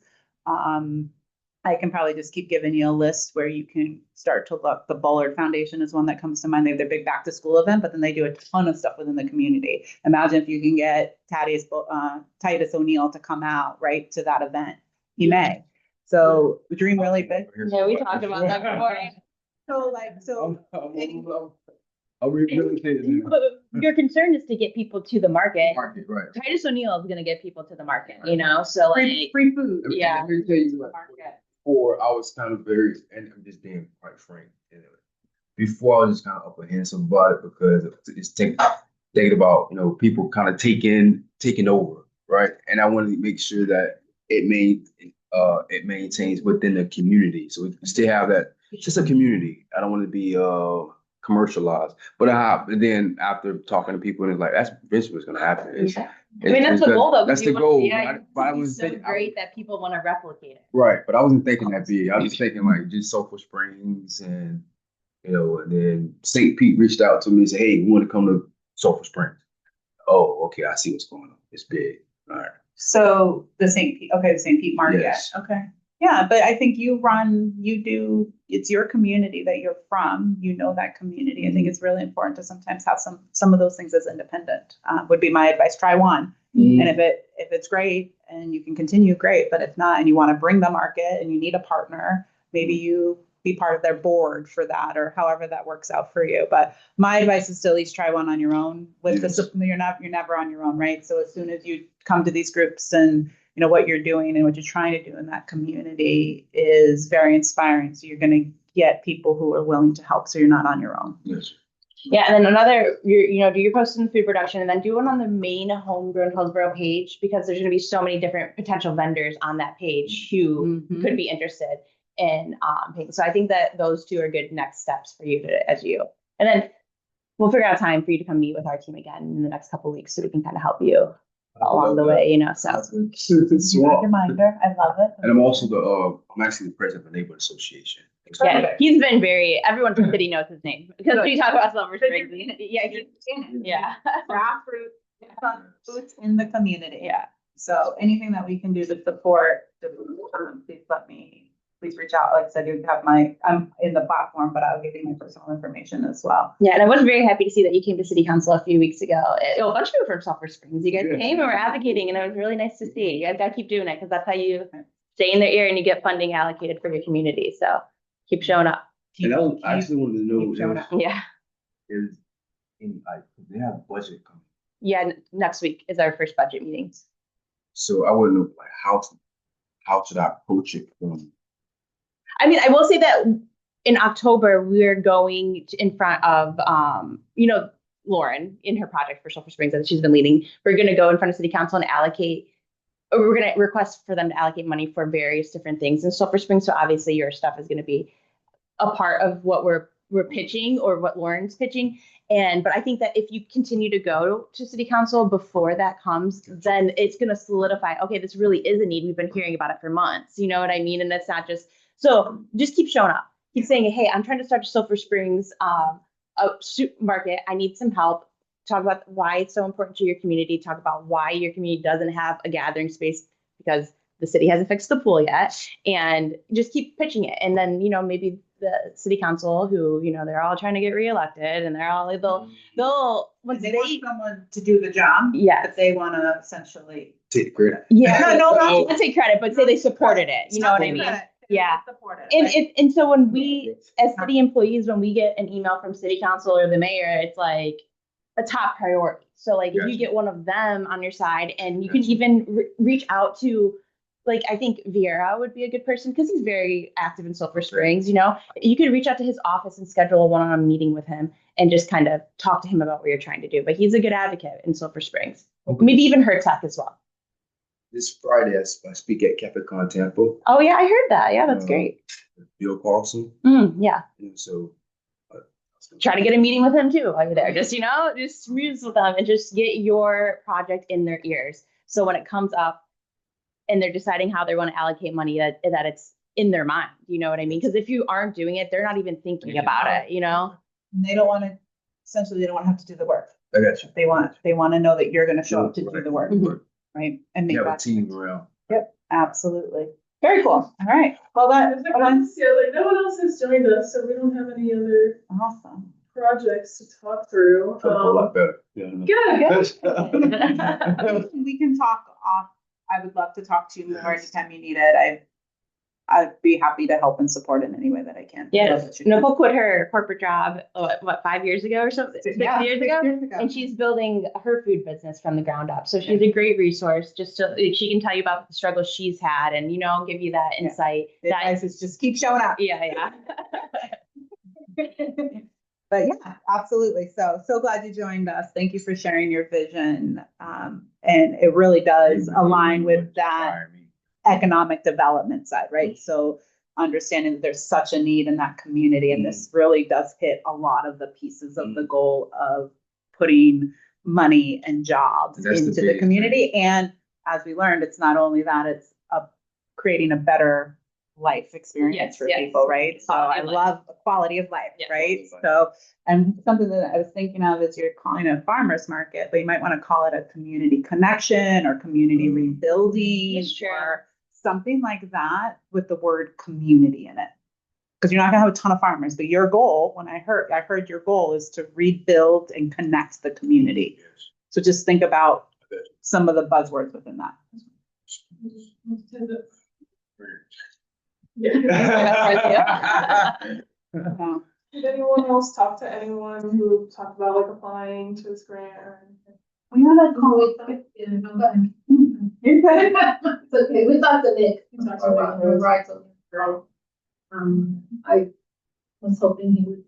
I can probably just keep giving you a list where you can start to look. The Bullard Foundation is one that comes to mind. They have their big back to school event, but then they do a ton of stuff within the community. Imagine if you can get Titus O'Neill to come out right to that event. He may. So we dream really big. Yeah, we talked about that before. Your concern is to get people to the market. Right. Titus O'Neill is going to get people to the market, so like free food. Yeah. Let me tell you what. Before I was kind of and I'm just being quite frank. Before I was just kind of apprehensive about it because it's thinking about people kind of taking over, right? And I wanted to make sure that it maintains within the community, so we can still have that. It's just a community. I don't want to be commercialized, but then after talking to people, and it's like that's eventually what's going to happen. That's the goal, though. That's the goal. Yeah, but I was so thinking, great that people want to replicate it. Right, but I wasn't thinking that big. I was just thinking like just Sulphur Springs, and and then St. Pete reached out to me and said, "Hey, we want to come to Sulphur Springs." Oh, okay, I see what's going on. It's big. All right. So the St. Pete market. Yes. Okay. Yeah, but I think it's your community that you're from. That community. I think it's really important to sometimes have some of those things as independent. Would be my advice. Try one, and if it's great and you can continue, great. But if not, and you want to bring the market and you need a partner, maybe you be part of their board for that, or however that works out for you. But my advice is to at least try one on your own. You're never on your own, right? So as soon as you come to these groups and you know, what you're doing and what you're trying to do in that community is very inspiring. So you're going to get people who are willing to help. So you're not on your own. Yes. Yeah, and then another, you know, do your post in the food production and then do one on the main Homegrown Hillsborough page, because there's going to be so many different potential vendors on that page who Mhm. could be interested in paying. So I think that those two are good next steps for you to, as you, and then we'll figure out time for you to come meet with our team again in the next couple of weeks so we can kind of help you along the way, you know, so. Reminder, I love it. And I'm also I'm actually the president of the neighborhood association. Yeah, he's been everyone from the city knows his name because we talk about Silver Springs. Yeah, yeah. Grassroots, boots in the community. Yeah. So anything that we can do to support, please reach out. Like I said, you have I'm in the platform, but I'll give you my personal information as well. Yeah, and I was very happy to see that you came to City Council a few weeks ago. A bunch of people from Sulphur Springs, you guys came and were advocating, and it was really nice to see. You guys got to keep doing it because that's how you stay in their ear and you get funding allocated for your community. So keep showing up. And I actually wanted to know Yeah. they have a budget coming. Yeah, next week is our first budget meeting. So I want to know like how should I approach it from. I mean, I will say that in October, we're going in front of, you know, Lauren in her project for Sulphur Springs that she's been leading. We're going to go in front of City Council and we're going to request for them to allocate money for various different things in Sulphur Springs. So obviously your stuff is going to be a part of what we're pitching or what Lauren's pitching. But I think that if you continue to go to City Council before that comes, then it's going to solidify, okay, this really is a need. We've been hearing about it for months. You know what I mean? And it's not just, so just keep showing up. Keep saying, hey, I'm trying to start a Sulphur Springs a supermarket. I need some help. Talk about why it's so important to your community. Talk about why your community doesn't have a gathering space because the city hasn't fixed the pool yet. And just keep pitching it. And then, you know, maybe the city council who, you know, they're all trying to get reelected and they're all, they'll Once they want someone to do the job. Yeah. But they want to essentially Take the credit. Yeah. No, not take credit, but say they supported it. You know what I mean? Yeah. And so when we, as city employees, when we get an email from city council or the mayor, it's like a top priority. So like if you get one of them on your side and you can even reach out to, like, I think Vieira would be a good person because he's very active in Sulphur Springs, you know, you could reach out to his office and schedule a one-on-one meeting with him and just kind of talk to him about what you're trying to do. But he's a good advocate in Sulphur Springs. Maybe even Hertech as well. This Friday, I speak at Capicon Tampa. Oh, yeah, I heard that. Yeah, that's great. Bill Carlson. Yeah. And so try to get a meeting with him too while you're there. Just, you know, just muse with them and just get your project in their ears. So when it comes up and they're deciding how they want to allocate money, that it's in their mind. You know what I mean? Because if you aren't doing it, they're not even thinking about it, you know? And they don't want to, essentially, they don't want to have to do the work. I got you. They want to know that you're going to show up to do the work. Right. And make You have a that team around. Yep, absolutely. Very cool. All right. Well, Like no one else has joined us, so we don't have any other awesome projects to talk through. A whole lot better. Good. We can talk off. I would love to talk to you more anytime you need it. I'd be happy to help and support in any way that I can. Yeah, Nicole quit her corporate job, 5 years ago or something? 6 years ago? And she's building her food business from the ground up. So she's a great resource. Just to, she can tell you about the struggles she's had and, you know, give you that insight. The advice is just keep showing up. Yeah. But yeah, absolutely. So glad you joined us. Thank you for sharing your vision. And it really does align with that economic development side, right? So understanding that there's such a need in that community, and this really does hit a lot of the pieces of the goal of putting money and jobs into the community. And as we learned, it's not only that, it's creating a better life experience for people, right? So I love the quality of life, right? So, and something that I was thinking of is you're calling it a farmer's market, but you might want to call it a community connection or community rebuilding or something like that with the word community in it. Because you're not gonna have a ton of farmers, but your goal, when I heard your goal is to rebuild and connect the community. So just think about some of the buzzwords within that. Did anyone else talk to anyone who talked about like applying to this grant or anything? We have a call. You're good. It's okay, we talked to Nick. We talked to Nick. We're right, so, I was hoping he would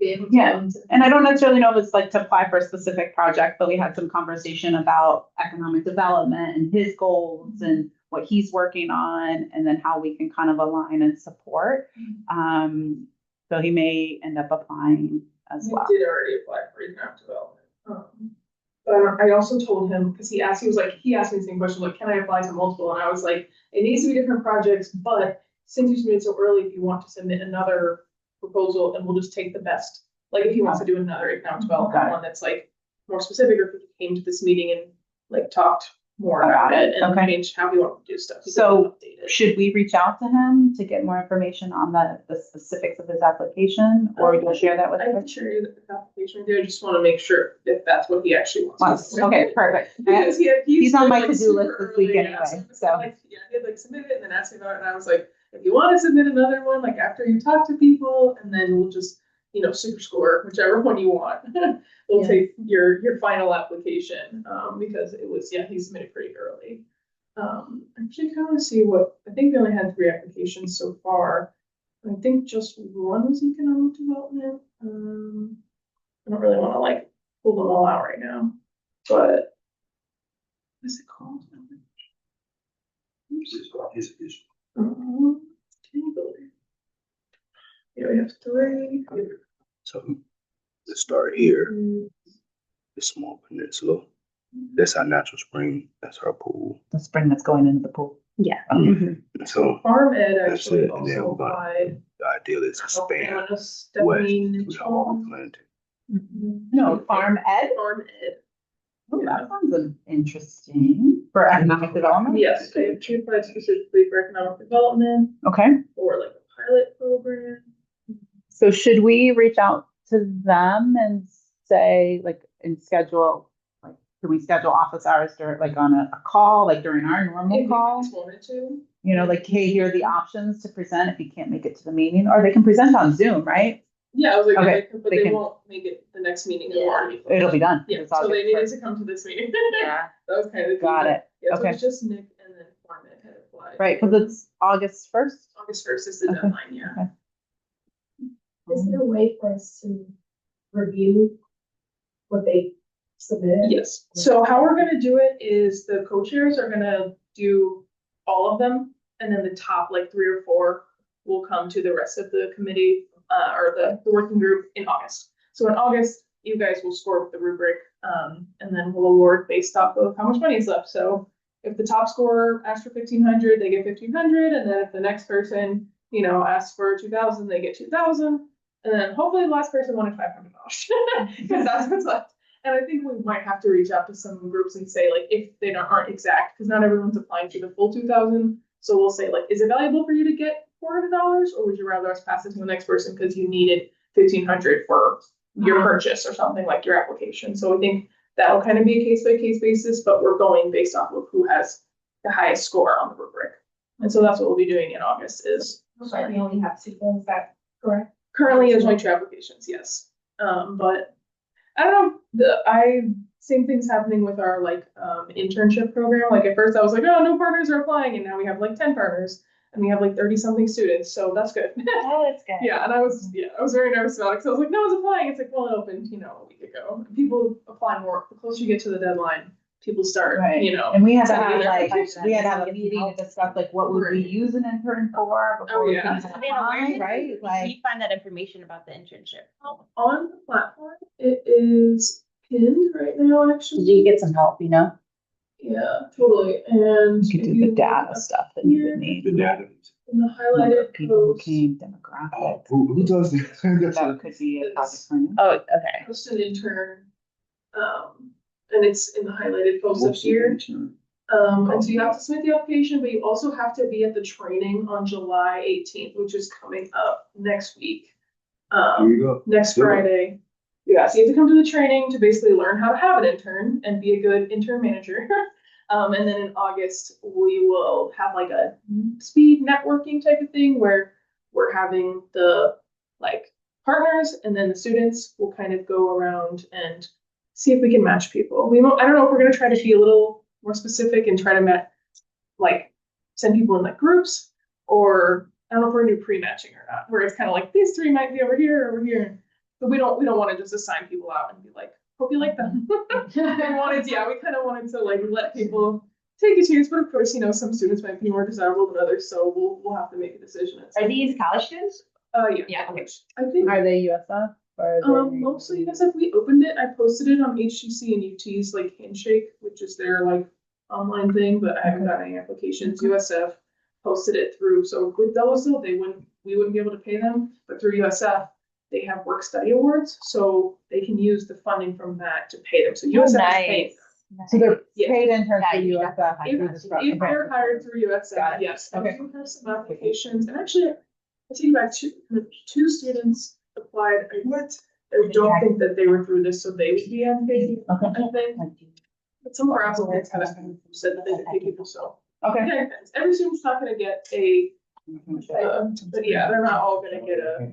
be able to. Yeah, and I don't necessarily know if it's like to apply for a specific project, but we had some conversation about economic development and his goals and what he's working on, and then how we can kind of align and support. So he may end up applying as We well. did already apply for economic development. But I also told him, because he asked me the same question, like, can I apply to multiple? And I was like, it needs to be different projects, but since you submitted so early, if you want to submit another proposal, and we'll just take the best. Like, if he wants to do another economic development one that's like more specific, or if he came to this meeting and like talked more about it and Okay. changed how we want to do stuff. So should we reach out to him to get more information on the specifics of his application, or you'll share that with I him? can share you the application there. I just want to make sure if that's what he actually wants. Okay, perfect. Because He's on my like, to-do list super this week early, anyway, yeah, so. like, yeah, he had like submitted it and then asked me about it, and I was like, if you want to submit another one, like after you talk to people, and then we'll just, super score whichever one you want. We'll take your final application, because it was, he submitted pretty early. Actually kind of see I think we only had 3 applications so far. I think just one was economic development. I don't really want to like pull them all out right now, but what is it called? His issue. Team building. Yeah, we have 3. So let's start here. The small peninsula. That's our natural spring. That's our pool. The spring that's going into the pool. Yeah. So Farm Ed that's actually it. And then also we're gonna, applied. the idea is to expand Alabama, west Stephanie to all Mitchell. planting. No, Farm Ed? Farm Ed. Oh, that sounds interesting for economic development. Yes, they applied specifically for economic development Okay, or like a pilot program. so should we reach out to them and say, like, and schedule, like, can we schedule office hours during, like, on a call, like during our normal If you call? guys wanted to. Like, hey, here are the options to present if you can't make it to the meeting, or they can present on Zoom, right? Yeah, I was like, Okay, but they they can- won't make it the next meeting. Yeah. It'll be done. Yeah, It's all so they good. needed to come to this meeting. Yeah. That was kind of. Got it. Yeah, so Okay. it's just Nick and then Farm Ed had applied. Right, because it's August 1st. August 1st is the Okay. deadline, yeah. Is there a way for us to review what they submitted? Yes, so how we're gonna do it is the co-chairs are gonna do all of them, and then the top like 3 or 4 will come to the rest of the committee, or the working group in August. So in August, you guys will score with the rubric, and then we'll award based off of how much money is left. So if the top scorer asks for 1,500, they get 1,500, and then if the next person, asks for 2,000, they get 2,000. And then hopefully the last person wanted $500 because that's what's left. And I think we might have to reach out to some groups and say, like, if they aren't exact, because not everyone's applying for the full 2,000. So we'll say, like, is it valuable for you to get $400, or would you rather us pass it to the next person because you needed 1,500 for your purchase or something like your application? So I think that'll kind of be a case by case basis, but we're going based off of who has the highest score on the rubric. And so that's what we'll be doing in August is. Sorry, we only have 2, is that correct? Currently, there's only 2 applications, yes. But I don't know, same thing's happening with our internship program. Like at first I was like, oh, no partners are applying, and now we have like 10 partners and we have like 30 something students. So that's good. Oh, that's good. Yeah, and I was very nervous about it because I was like, no one's applying. It's like, well, it opened, a week ago. People apply more. The closer you get to the deadline, people start, Right. And we had to sending have in like, applications. we had to have a meeting to discuss like what would we Right. use an intern for before we yeah. can I mean, apply, where right? did Like, you find that information about the internship? On the platform, it is pinned right now, actually. Did you get some help, Yeah, totally. And you could if do the look data up stuff that you would The need. data. in the Number highlighted of people who post, came, Oh, demographic. who does this? That could be a project for me. Oh, okay. post an intern, and it's in the highlighted post up here. And so you have to submit the application, but you also have to be at the training on July 18th, which is coming up next week. Here you go. Next Do it. Friday. Yeah, so you have to come to the training to basically learn how to have an intern and be a good intern manager. And then in August, we will have like a speed networking type of thing where we're having the partners, and then the students will kind of go around and see if we can match people. I don't know if we're gonna try to be a little more specific and try to like send people in like groups, or I don't know if we're gonna do pre-matching or not, where it's kind of like these three might be over here, over here. But we don't want to just assign people out and be like, hope you like them. We kind of wanted to like let people take a chance, but of course, you know, some students might be more desirable than others, so we'll have to make a decision. Are these college students? Yeah. Yeah, okay. I think Are they USF or? Are they- mostly USF. We opened it. I posted it on HTC and UT's like Handshake, which is their like online thing, but I haven't got any applications. USF posted it through. So with those though, we wouldn't be able to pay them, but through USF, they have work study awards, so they can use the funding from that to pay them. So USF is paying them. So they're Yeah. paid interns Yeah, for you USF. definitely through have this to. program. If they're hired through Got USF, it. yes. Okay. I do have some applications, and actually, I take back two students applied. I don't think that they were through this, so they would be unpaid. Okay. I think. But some of our applicants have said that they could pay people, so. Okay. Yeah, it depends. Every student's not gonna get a, but yeah, they're not all gonna get a,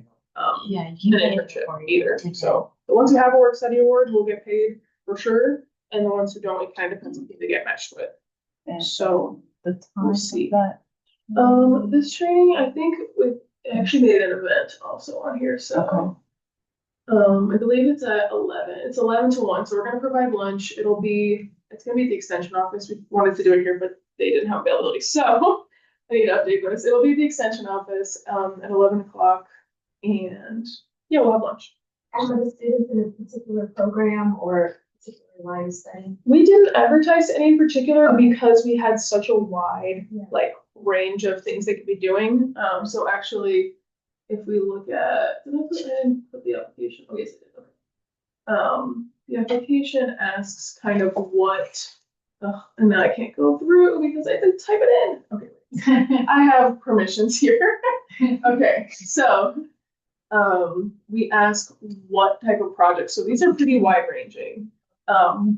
Yeah. an internship either. So the ones who have a work study award will get paid for sure, and the ones who don't, it kind of depends on who they get matched with. So The time we'll of see. that. This training, I think we actually made an event also on here, so. I believe it's at 11. It's 11 to 1, so we're gonna provide lunch. It's gonna be at the extension office. We wanted to do it here, but they didn't have availability, so I need to update this. It'll be at the extension office, at 11 o'clock, and yeah, we'll have lunch. And for the students in a particular program or particular line of study? We didn't advertise any in particular because we had such a wide, like, range of things they could be doing. So actually, if we look at, did I put the application? Oh, yes, I did. Okay. The application asks kind of what, and now I can't go through because I didn't type it in. Okay. I have permissions here. Okay, so, we ask what type of projects. So these are pretty wide ranging.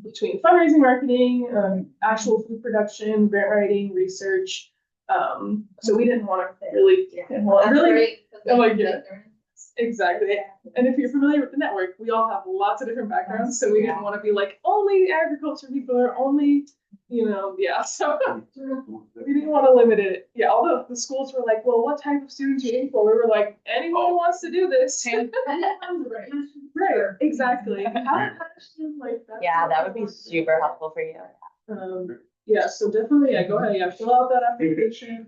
Between fundraising, marketing, actual food production, grant writing, research. So we didn't want to really, exactly. And if you're familiar with the network, we all have lots of different backgrounds, so we didn't want to be like, only agriculture people or only, so we didn't want to limit it. Yeah, although the schools were like, well, what type of students are you aiming for? We were like, anyone who wants to do this. Right, exactly. Yeah, that would be super helpful for you. Yeah, so definitely, go ahead, fill out that application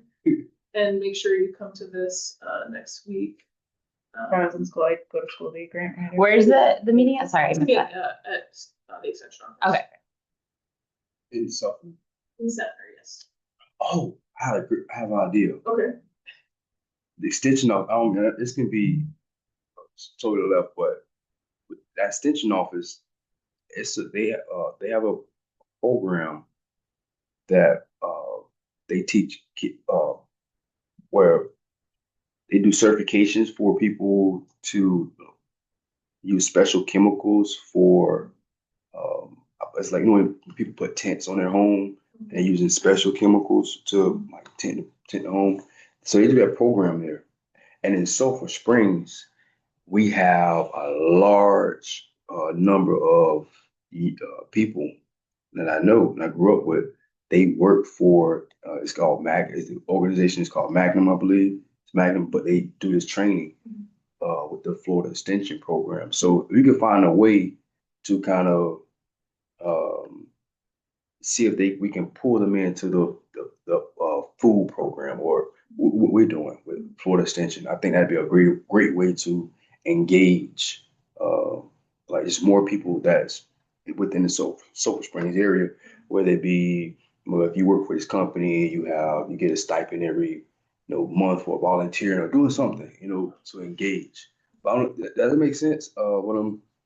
and make sure you come to this, next week. When I was in school, I go to school to be a grant writer. Where's the meeting at? Sorry, I It's missed gonna be that. at the extension office. Okay. In something. In center, yes. Oh, I have an idea. Okay. The extension of, this can be totally left, but with that extension office, they have a program that they teach where they do certifications for people to use special chemicals for it's like, when people put tents on their home and using special chemicals to like tent the home. So they do that program there. And in Sulphur Springs, we have a large number of people that I know and I grew up with. They work for it's called the organization is called Magnum, I believe. It's Magnum, but they do this training with the Florida Extension Program. So we could find a way to kind of see if we can pull them into the food program or what we're doing with Florida Extension. I think that'd be a great way to engage like just more people that's within the Sulphur Springs area, whether it be, well, if you work for this company, you get a stipend every month for volunteering or doing something, to engage. But does it make sense?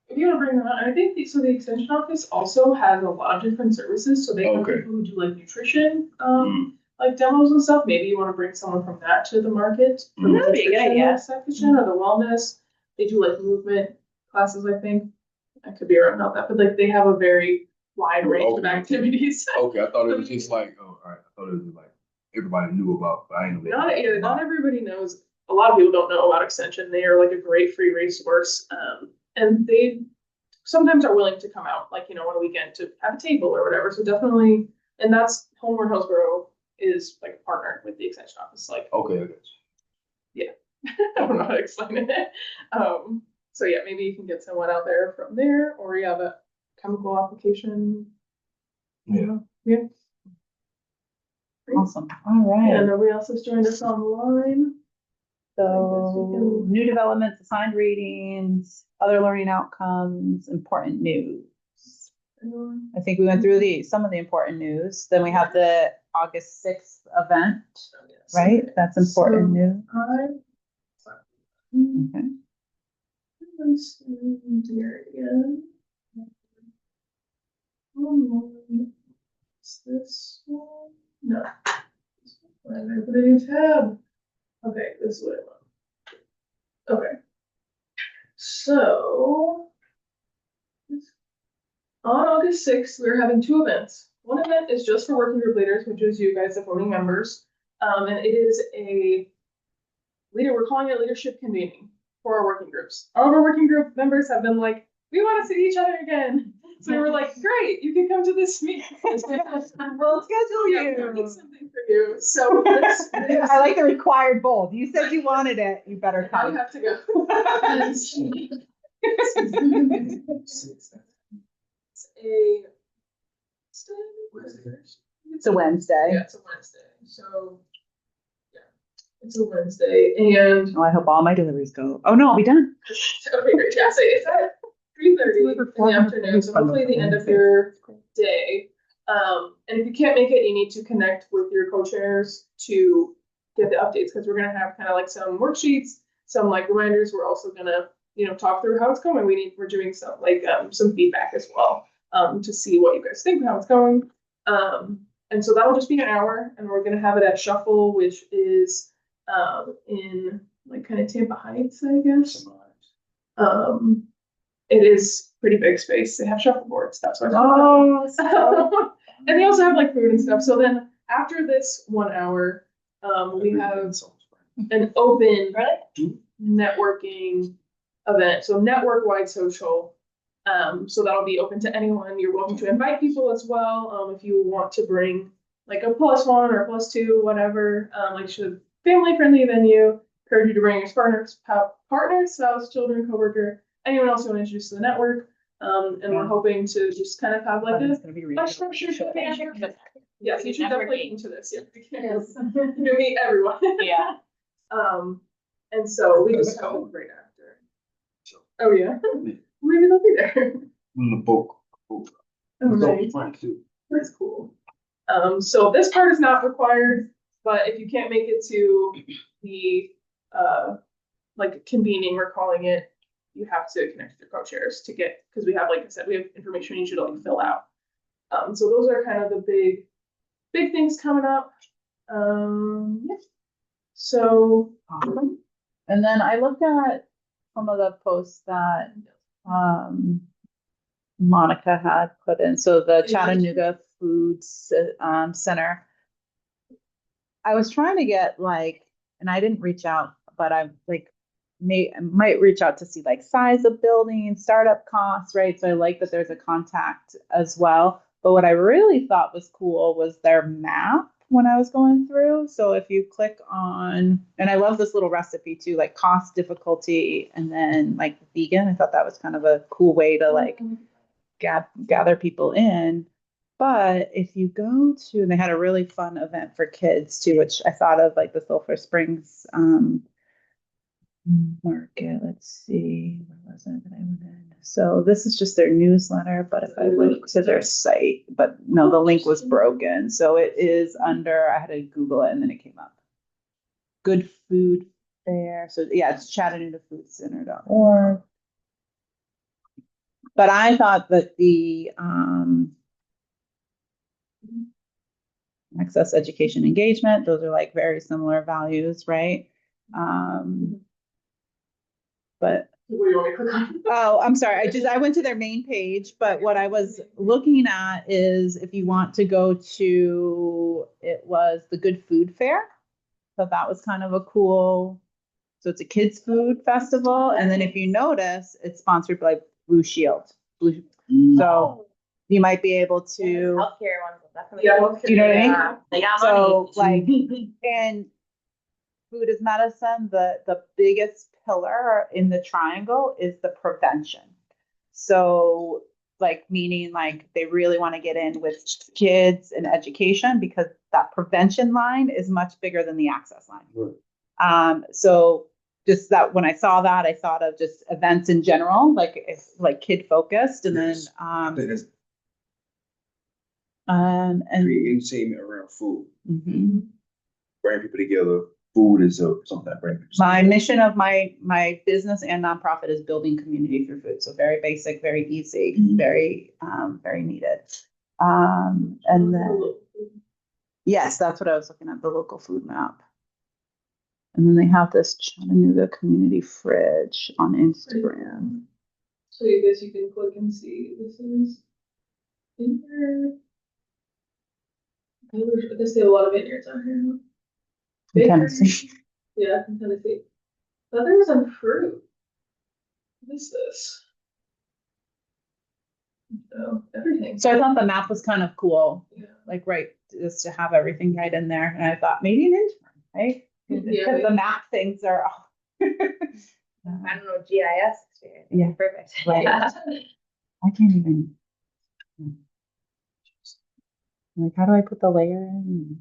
If you want to bring them out, I think the extension office also has a lot of different services. So they have Okay. people who do like nutrition, like demos and stuff. Maybe you want to bring someone from that to the market. For the That'd be a good nutrition idea. section or the wellness. They do like movement classes, I think. I could be wrong about that, but like they have a very wide range of Okay. activities. Okay, I thought it was just like, all right. I thought it was like everybody knew about, but I didn't know. Not everybody knows. A lot of people don't know about Extension. They are like a great free resource. And they sometimes are willing to come out, like, on a weekend to have a table or whatever. So definitely And that's Homegrown Hillsborough is like a partner with the extension office. Like, Okay, I got you. I don't know how to explain it. So yeah, maybe you can get someone out there from there, or you have a chemical application. Yeah. Yeah. Awesome. All Yeah, right. nobody else has joined us online. So new developments, assigned readings, other learning outcomes, important news. I think we went through some of the important news. Then we have the August 6th event, right? That's important news. Okay. Here again. Is this one? No. Why did I put a new tab? Okay, this is what I want. Okay. So on August 6th, we're having two events. One event is just for working group leaders, which is you guys, the voting members. And it is we're calling it leadership convening for our working groups. All of our working group members have been like, we want to see each other again. So we were like, great, you can come to this meeting. We'll schedule Yeah, you. we'll make something for you. So this I like the required bold. You said you wanted it. You better I come. have to go. It's It's a Wednesday. Yeah, it's a Wednesday. So yeah, it's a Wednesday, and Oh, I hope all my deliveries go. Oh no, I'll be done. okay, great. Yeah, so it's at 3:30 in the afternoon. So hopefully the end of your day. And if you can't make it, you need to connect with your co-chairs to get the updates, because we're gonna have kind of like some worksheets, some like reminders. We're also gonna, talk through how it's going. We're doing some like some feedback as well, to see what you guys think, how it's going. And so that'll just be an hour, and we're gonna have it at Shuffle, which is in like kind of Tampa Heights, I guess. It is pretty big space. They have shuffleboard stuff. So and they also have like food and stuff. So then after this 1 hour, we have an open networking event. So network-wide social. So that'll be open to anyone. You're welcome to invite people as well. If you want to bring like a +1 or a +2, whatever, like should family-friendly venue. Encourage you to bring your partner, spouse, children, coworker, anyone else you want to introduce to the network. And we're hoping to just kind of have like a structured. Yes, you should definitely into this. Yes, you meet everyone. Yeah. And so we just have right after. Oh yeah, maybe they'll be there. In the book. Oh, nice. Fun too. That's cool. So this part is not required, but if you can't make it to the like convening, we're calling it, you have to connect with your co-chairs to get, because we have, like I said, we have information you should like fill out. So those are kind of the big things coming up. Yeah. So And then I looked at some of the posts that Monica had put in. So the Chattanooga Foods Center. I was trying to get like, and I didn't reach out, but I like might reach out to see like size of building, startup costs, right? So I like that there's a contact as well. But what I really thought was cool was their map when I was going through. So if you click on, and I love this little recipe too, like cost, difficulty, and then like vegan. I thought that was kind of a cool way to like gather people in. But if you go to, and they had a really fun event for kids too, which I thought of like the Sulphur Springs market. Let's see, where was it that I went in? So this is just their newsletter, but if I went to their site, but no, the link was broken. So it is under, I had to Google it and then it came up. Good Food Fair. So yeah, it's ChattanoogaFoodCenter.org. But I thought that the access, education, engagement, those are like very similar values, right? But what do you want me to click on? oh, I'm sorry. I went to their main page, but what I was looking at is if you want to go to, it was the Good Food Fair. So that was kind of a cool, so it's a kids food festival. And then if you notice, it's sponsored by Blue Shield. So You might be able to, Healthcare ones will definitely. Yeah, do you know what I mean? Yeah, they got So money. like, and food is medicine, the biggest pillar in the triangle is the prevention. So like, meaning like they really want to get in with kids and education because that prevention line is much bigger than the access line. Right. So just that when I saw that, I thought of just events in general, like it's like kid focused, and Yes. I think that's and create entertainment around food, mhm. bring people together. Food is something that brings people My together. mission of my business and nonprofit is building community through food. So very basic, very easy, very needed. And then yes, that's what I was looking at, the local food map. And then they have this Chattanooga community fridge on Instagram. So I guess you can click and see this is vineyard. I guess they have a lot of vineyards out here. In Tennessee. Yeah, in Tennessee. I thought there was some fruit. What is this? Oh, everything. So I thought the map was kind of cool, Yeah. like right, just to have everything right in there. And I thought maybe an intern, right? Yeah. Because the map things are all. I don't know, GIS experience. Yeah. Perfect. Right. I can't even. Like, how do I put the layer in?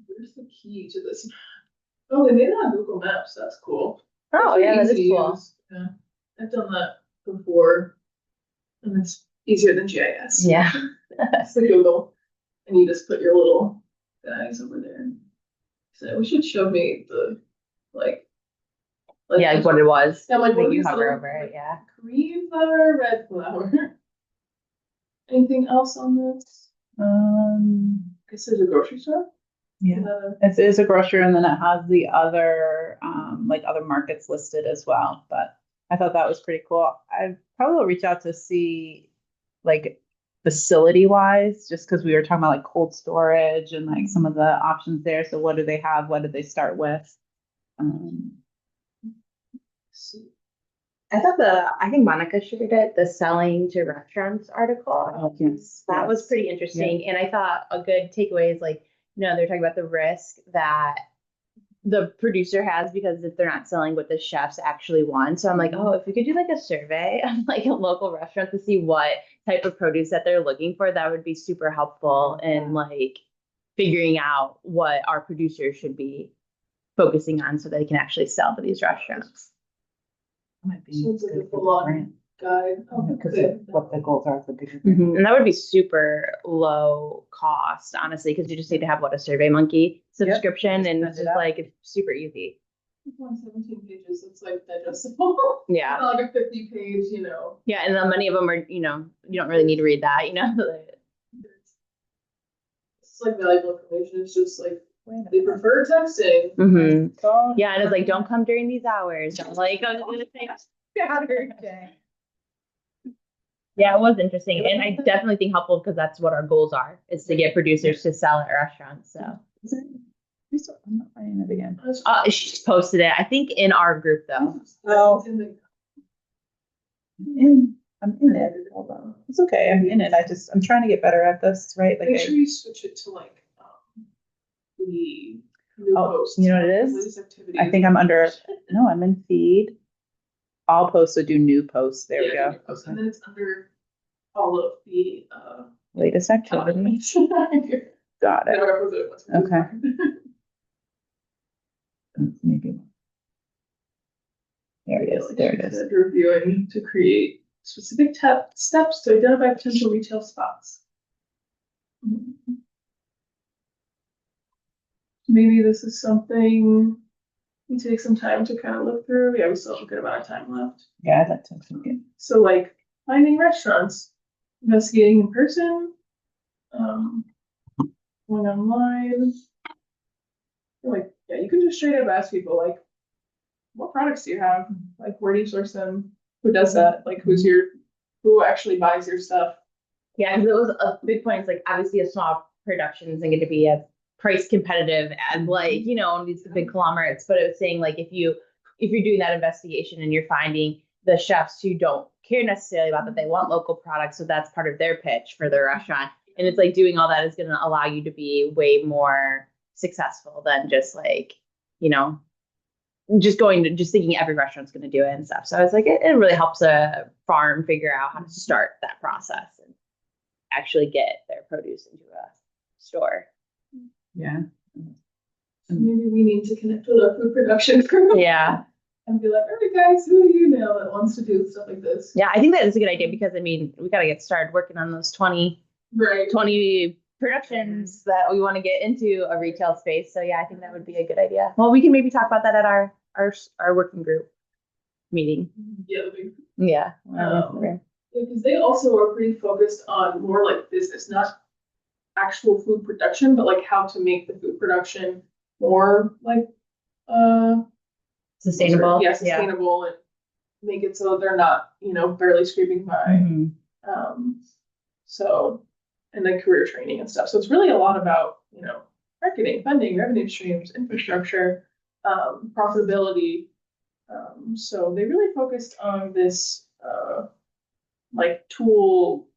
Where's the key to this? Oh, they made it on Google Maps. That's cool. Oh, It's yeah, that easy is to cool. use. Yeah, I've done that before, and it's easier than GIS. Yeah. It's the Google, and you just put your little guys over there. So we should show me the like. Yeah, like what it was. Yeah, like what Like you is hover little- over it, yeah. Green flower, red flower. Anything else on this? I guess there's a grocery store. Yeah. It's a grocery, and then it has the other, like other markets listed as well. But I thought that was pretty cool. I probably will reach out to see, like, facility wise, just because we were talking about like cold storage and like some of the options there. So what do they have? What did they start with? I think Monica shared it, the selling to restaurants article. Oh, yes. That was pretty interesting. And I thought a good takeaway is like, they're talking about the risk that the producer has because if they're not selling what the chefs actually want. So I'm like, oh, if we could do like a survey of like a local restaurant to see what type of produce that they're looking for, that would be super helpful in like figuring out what our producers should be focusing on so they can actually sell to these restaurants. Might be So it's like good a for the full-on brand. guide. Oh, Because good. what the goals are for bigger. And that would be super low cost, honestly, because you just need to have a Survey Monkey subscription, Just and send it's it just out. like it's super easy. It's on 17 pages. It's like digestible. Yeah. Not like a 50-page, Yeah, and then many of them are, you don't really need to read that, It's like valuable information. It's just like they prefer texting. Yeah, and it's like, don't come during these hours. Don't Yeah, it was interesting, and I definitely think helpful because that's what our goals are: is to get producers to sell at restaurants. So. I'm not finding it again. She just posted it, I think, in our group though. Oh. I'm in it. Hold on. It's okay. I'm in it. I'm trying to get better at this, right? Like Make sure you switch it to like the new Oh, posts. you know what it is? Latest activities. I think I'm under, no, I'm in feed. All posts, so do new posts. There we Yeah, go. new posts. And then it's under all of the Latest activity. Got it. Okay. Maybe. There it is. There it is. Reviewing to create specific steps to identify potential retail spots. Maybe this is something we take some time to kind of look through. Yeah, we still have a good amount of time left. Yeah, that took some good. So like finding restaurants, investigating in person, going online. Like, yeah, you can just straight up ask people like, what products do you have? Like, where do you source them? Who does that? Like, who actually buys your stuff? Yeah, because it was a big point. It's like obviously a small production isn't going to be as price competitive as these big conglomerates. But it was saying like if you're doing that investigation and you're finding the chefs who don't care necessarily about that, they want local products. So that's part of their pitch for their restaurant. And it's like doing all that is going to allow you to be way more successful than just like, you know, just thinking every restaurant's going to do it and stuff. So I was like, it really helps a farm figure out how to start that process and actually get their produce into a store. Yeah. So maybe we need to connect with a food production crew. Yeah. And be like, all right, guys, who do you know that wants to do stuff like this? Yeah, I think that is a good idea because I mean, we got to get started working on those 20 productions that we want to get into a retail space. So yeah, I think that would be a good idea. Well, we can maybe talk about that at our working group meeting. Yeah, Yeah. because they also are pretty focused on more like business, not actual food production, but like how to make the food production more like Sustainable. Yeah, sustainable and make it so they're not, barely scraping by. Mhm. So, and then career training and stuff. So it's really a lot about, marketing, funding, revenue streams, infrastructure, profitability. So they really focused on this like tool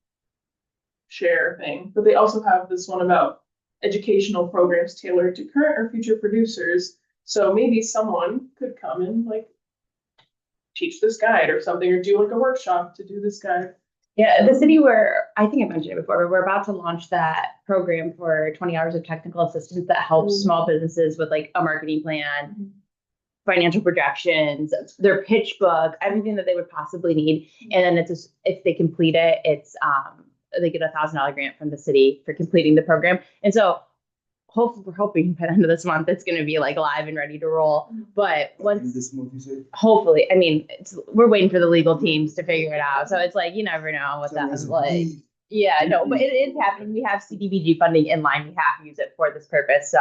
share thing, but they also have this one about educational programs tailored to current or future producers. So maybe someone could come and like teach this guide or something, or do like a workshop to do this guide. Yeah, the city where I think I mentioned it before, but we're about to launch that program for 20 hours of technical assistance that helps small businesses with like a marketing plan, financial projections, their pitch book, everything that they would possibly need. And then it's just, if they complete it, it's they get $1,000 grant from the city for completing the program. And so hopefully we're hoping by the end of this month it's going to be like live and ready to roll. But once This month, you said? hopefully, I mean, we're waiting for the legal teams to figure it out. So it's like you never know what that's like. Yeah, no, but it is happening. We have CDBG funding in line. We have to use it for this purpose. So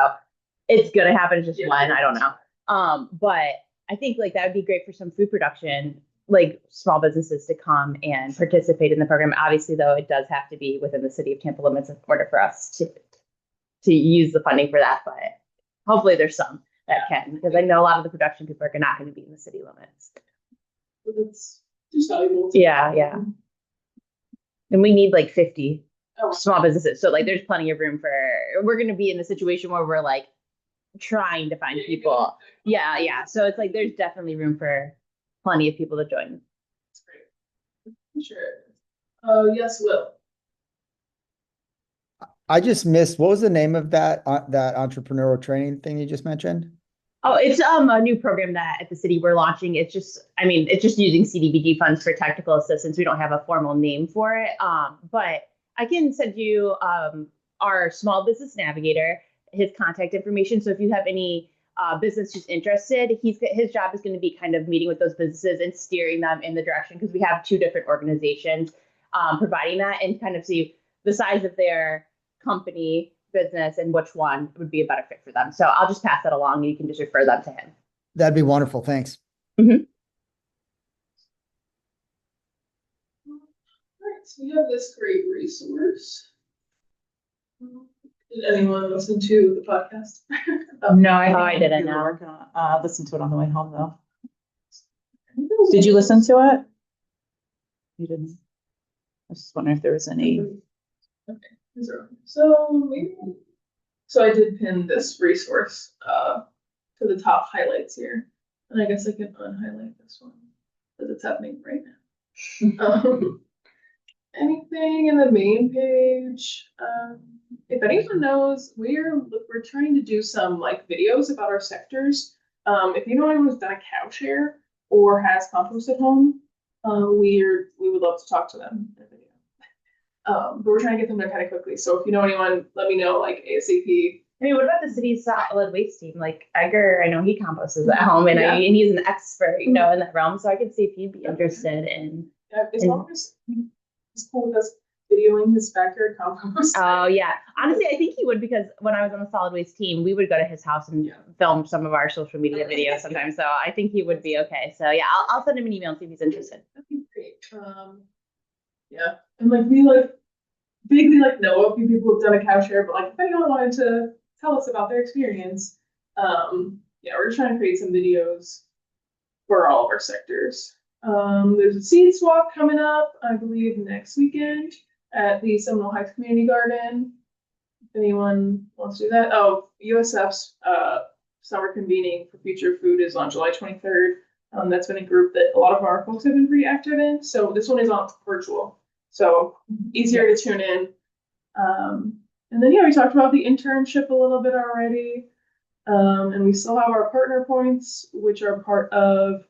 it's gonna happen. It's just when I don't know. But I think like that would be great for some food production, like small businesses to come and participate in the program. Obviously, though, it does have to be within the city of Tampa limits in order for us to use the funding for that. But hopefully there's some that can, because I know a lot of the production people are not going to be in the city limits. But it's just valuable. Yeah. And we need like 50 small businesses. So like there's plenty of room we're going to be in a situation where we're like trying to find people. Yeah. So it's like there's definitely room for plenty of people to join. That's great. Sure. Yes, Will. I just missed, what was the name of that entrepreneurial training thing you just mentioned? Oh, it's a new program that at the city we're launching. It's just using CDBG funds for technical assistance. We don't have a formal name for it. But I can send you our small business navigator, his contact information. So if you have any business who's interested, his job is going to be kind of meeting with those businesses and steering them in the direction, because we have 2 different organizations providing that, and kind of see the size of their company, business, and which one would be a better fit for them. So I'll just pass that along and you can just refer them to him. That'd be wonderful. Thanks. All right, so we have this great resource. Did anyone listen to the podcast? No, I didn't know. We're gonna listen to it on the way home though. Did you listen to it? You didn't? I was just wondering if there was any. Okay. So I did pin this resource to the top highlights here, and I guess I can unhighlight this one because it's happening right now. Anything in the main page? If anyone knows, we're trying to do some like videos about our sectors. If you know anyone who's done a cow share or has compost at home, we would love to talk to them in a video. But we're trying to get them there kind of quickly. So if you know anyone, let me know, like ASAP. I mean, what about the city's solid waste team? Like Edgar, I know he composes at home, and and he's an expert, in that realm. So I could see if he'd be interested in. Yeah, as long as he's cool with us videoing his backyard compost. Oh yeah, honestly, I think he would, because when I was on the solid waste team, we would go to his house and film some of our social media videos sometimes. So I think he would be okay. So yeah, I'll send him an email and see if he's interested. That'd be great. Yeah, and like we vaguely know a few people who've done a cow share, but like if anyone wanted to tell us about their experience, we're just trying to create some videos for all of our sectors. There's a seed swap coming up, I believe, next weekend at the Seminole Heights Community Garden. If anyone wants to do that. Oh, USF's summer convening for future food is on July 23rd. That's been a group that a lot of our folks have been pretty active in. So this one is on virtual, so easier to tune in. And then yeah, we talked about the internship a little bit already. And we still have our partner points, which are part of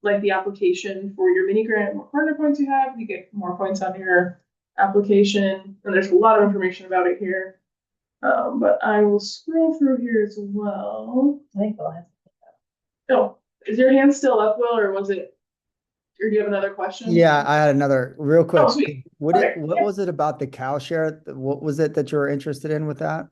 like the application for your mini grant. The more partner points you have, you get more points on your application. And there's a lot of information about it here. But I will scroll through here as well. I think Bill has. Oh, is your hand still up, Will, or was it, or do you have another question? Yeah, I had another real quick. Oh, sweet. What Okay. was it about the cow share? What was it that you were interested in with that?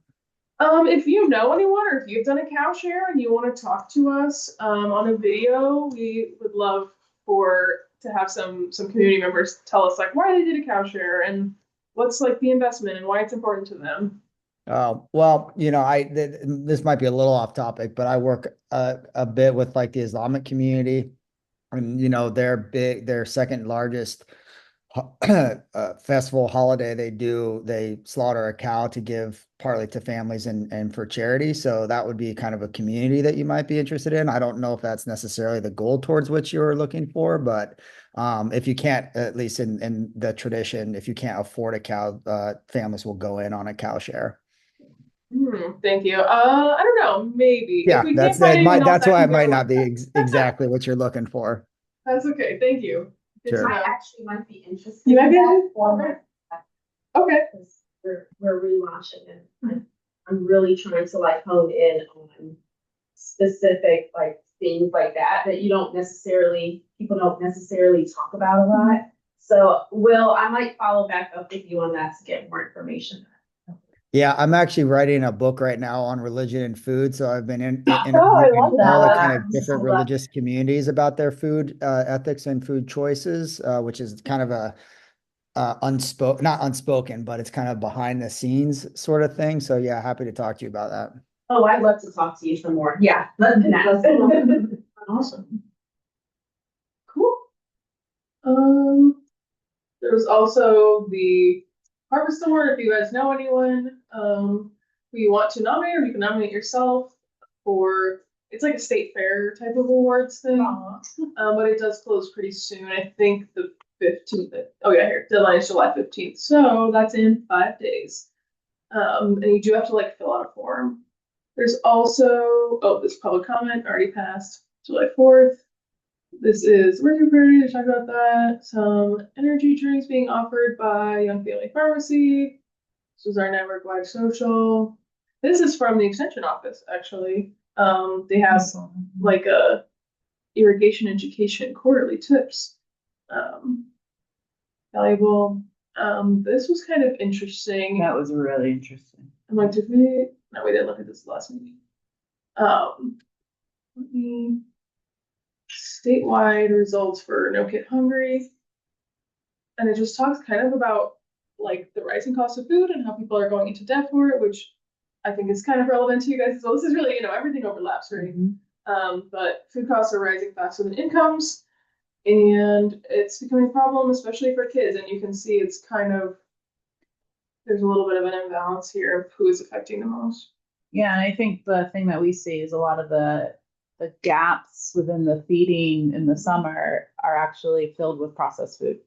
If you know anyone or if you've done a cow share and you want to talk to us on a video, we would love to have some community members tell us like why they did a cow share and what's like the investment and why it's important to them. Oh, well, this might be a little off topic, but I work a bit with like the Islamic community, and their second largest festival holiday they slaughter a cow to give partly to families and for charity. So that would be kind of a community that you might be interested in. I don't know if that's necessarily the goal towards which you're looking for, but if you can't, at least in the tradition, if you can't afford a cow, families will go in on a cow share. Thank you. I don't know, maybe. Yeah, that's why it might not be exactly what you're looking for. That's okay. Thank you. Sure. I actually might be interested. You might be in that interested? format. Okay. Because we're relaunching it. I'm really trying to like hone in on specific like things like that people don't necessarily talk about a lot. So I might follow back up with you on that to get more information. Yeah, I'm actually writing a book right now on religion and food. So I've been interviewing love all the that. kind of different religious communities about their food ethics and food choices, which is kind of a not unspoken, but it's kind of behind the scenes sort of thing. So yeah, happy to talk to you about that. Oh, I'd love to talk to you some more. Yeah, let's connect. Awesome. Cool. There's also the Harvest Award. If you guys know anyone who you want to nominate, or you can nominate yourself for, it's like a state fair type of awards thing. But it does close pretty soon. I think the 15th. Oh yeah, here. Deadline is July 15th. So that's in 5 days. And you do have to like fill out a form. There's also, this public comment already passed July 4th. This is Working Party to talk about that. Some energy drinks being offered by Young Family Pharmacy. This is our network-wide social. This is from the Extension Office, actually. They have like a irrigation education quarterly tips. Valuable. This was kind of interesting. That was really interesting. I'm like, no, we didn't look at this last meeting. Let me statewide results for No Kid Hungry. And it just talks kind of about like the rising cost of food and how people are going into debt for it, which I think is kind of relevant to you guys as well. This is really, everything overlaps, right? But food costs are rising faster than incomes, and it's becoming a problem, especially for kids. And you can see it's kind of, there's a little bit of an imbalance here of who is affecting the most. Yeah, and I think the thing that we see is a lot of the gaps within the feeding in the summer are actually filled with processed food.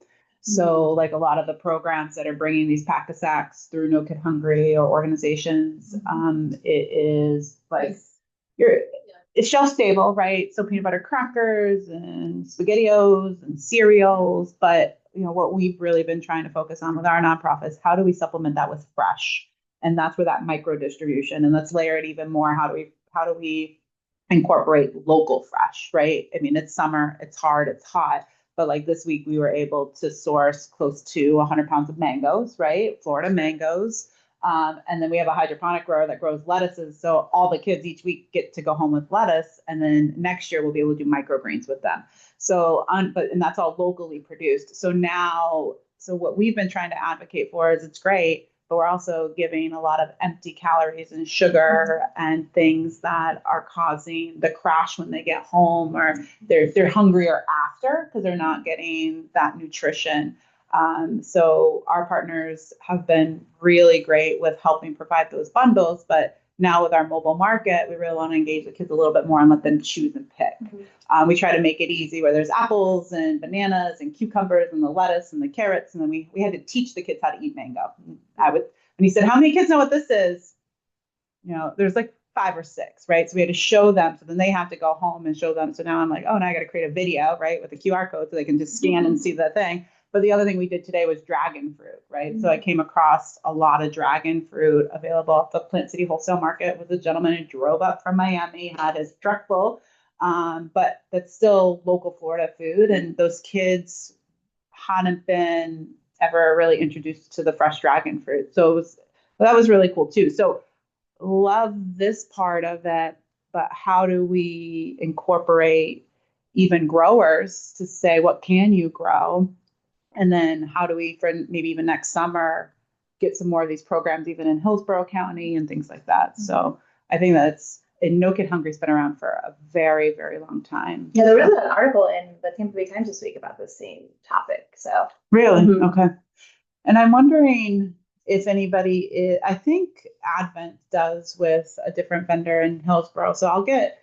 So like a lot of the programs that are bringing these pack-a-sacks through No Kid Hungry or organizations, it is like it's shelf stable, right? So peanut butter crackers and SpaghettiOs and cereals. But what we've really been trying to focus on with our nonprofits, how do we supplement that with fresh? And that's where that micro distribution, and let's layer it even more. How do we incorporate local fresh, right? I mean, it's summer, it's hard, it's hot. But like this week, we were able to source close to 100 pounds of mangoes, right? Florida mangoes. And then we have a hydroponic grower that grows lettuces. So all the kids each week get to go home with lettuce. And then next year, we'll be able to do microgreens with them. So, and that's all locally produced. So what we've been trying to advocate for is it's great, but we're also giving a lot of empty calories and sugar and things that are causing the crash when they get home, or they're hungrier after because they're not getting that nutrition. So our partners have been really great with helping provide those bundles, but now with our mobile market, we really want to engage the kids a little bit more and let them choose and pick. We try to make it easy where there's apples and bananas and cucumbers and the lettuce and the carrots. And then we had to teach the kids how to eat mango. When he said, how many kids know what this is? There's like 5 or 6, right? So we had to show them. So then they have to go home and show them. So now I'm like, oh, now I got to create a video, right? With a QR code so they can just scan and see the thing. But the other thing we did today was dragon fruit, right? Mm-hmm. So I came across a lot of dragon fruit available at the Plant City Wholesale Market with a gentleman who drove up from Miami, had his truck full, but that's still local Florida food. And those kids hadn't been ever really introduced to the fresh dragon fruit. So that was really cool too. So love this part of it, but how do we incorporate even growers to say, what can you grow? And then how do we, for maybe even next summer, get some more of these programs even in Hillsborough County and things like that. Mm-hmm. So I think and No Kid Hungry's been around for a very, very long time. Yeah, there was an article in the Tampa Bay Times this week about the same topic. So really? Mm-hmm. Okay. And I'm wondering if anybody I think Advent does with a different vendor in Hillsborough. So I'll reach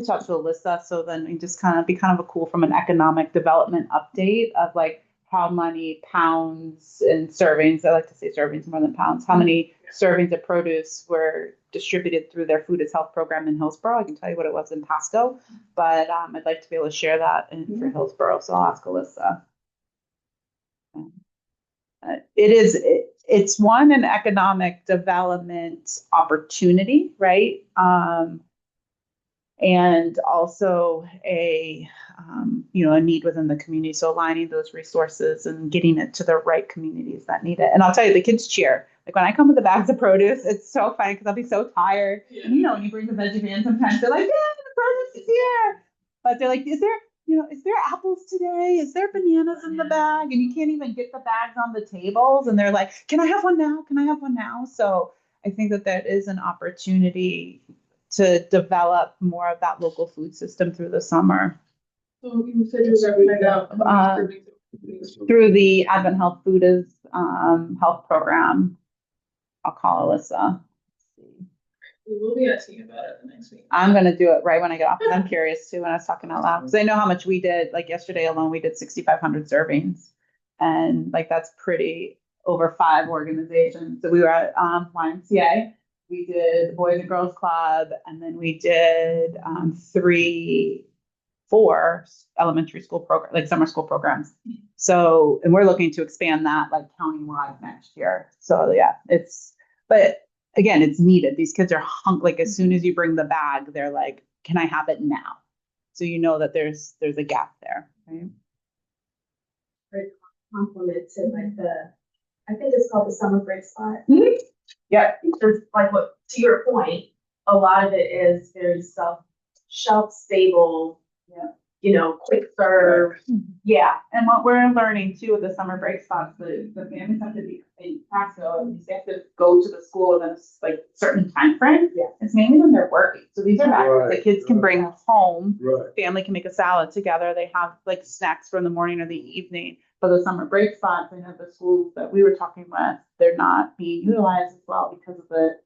out to Alyssa. So then we just kind of be kind of a cool from an economic development update of like, how many pounds and servings, I like to say servings more than pounds, how many servings of produce were distributed through their Food is Health program in Hillsborough. I can tell you what it was in Pasco, but I'd like to be able to share that for Hillsborough. So I'll ask Alyssa. It's an economic development opportunity, right? And also a need within the community. So aligning those resources and getting it to the right communities that need it. And I'll tell you, the kids cheer. Like when I come with the bags of produce, it's so funny because I'll be so tired. Yeah. And when you bring the veggie van, sometimes they're like, yeah, the produce is here. But they're like, is there apples today? Is there bananas in the bag? And you can't even get the bags on the tables. And they're like, can I have one now? Can I have one now? So I think that is an opportunity to develop more of that local food system through the summer. So you said you were through the Advent Health Food is Health Program. I'll call Alyssa. We will be asking about it the next week. I'm going to do it right when I get off. I'm curious too when I was talking out loud because I know how much we did. Like yesterday alone, we did 6,500 servings, and like that's pretty over 5 organizations. So we were at YMCA. We did the Boys and Girls Club, and then we did 4 elementary school programs, like summer school programs. So, and we're looking to expand that like countywide next year. So yeah, but again, it's needed. These kids are like as soon as you bring the bag, they're like, can I have it now? So you know that there's a gap there, right? Great compliment to like I think it's called the summer break spot. Mm-hmm. Yeah, because like to your point, a lot of it is very shelf stable, quick serve. Yeah. And what we're learning too with the summer break spots, the families have to be in Pasco, they have to go to the school in a like certain time frame. Yeah. It's mainly when they're working. So these are bags the kids can bring home. Right. Family can make a salad together. They have like snacks for in the morning or the evening. But the summer break spots, I know the schools that we were talking with, they're not being utilized as well because of the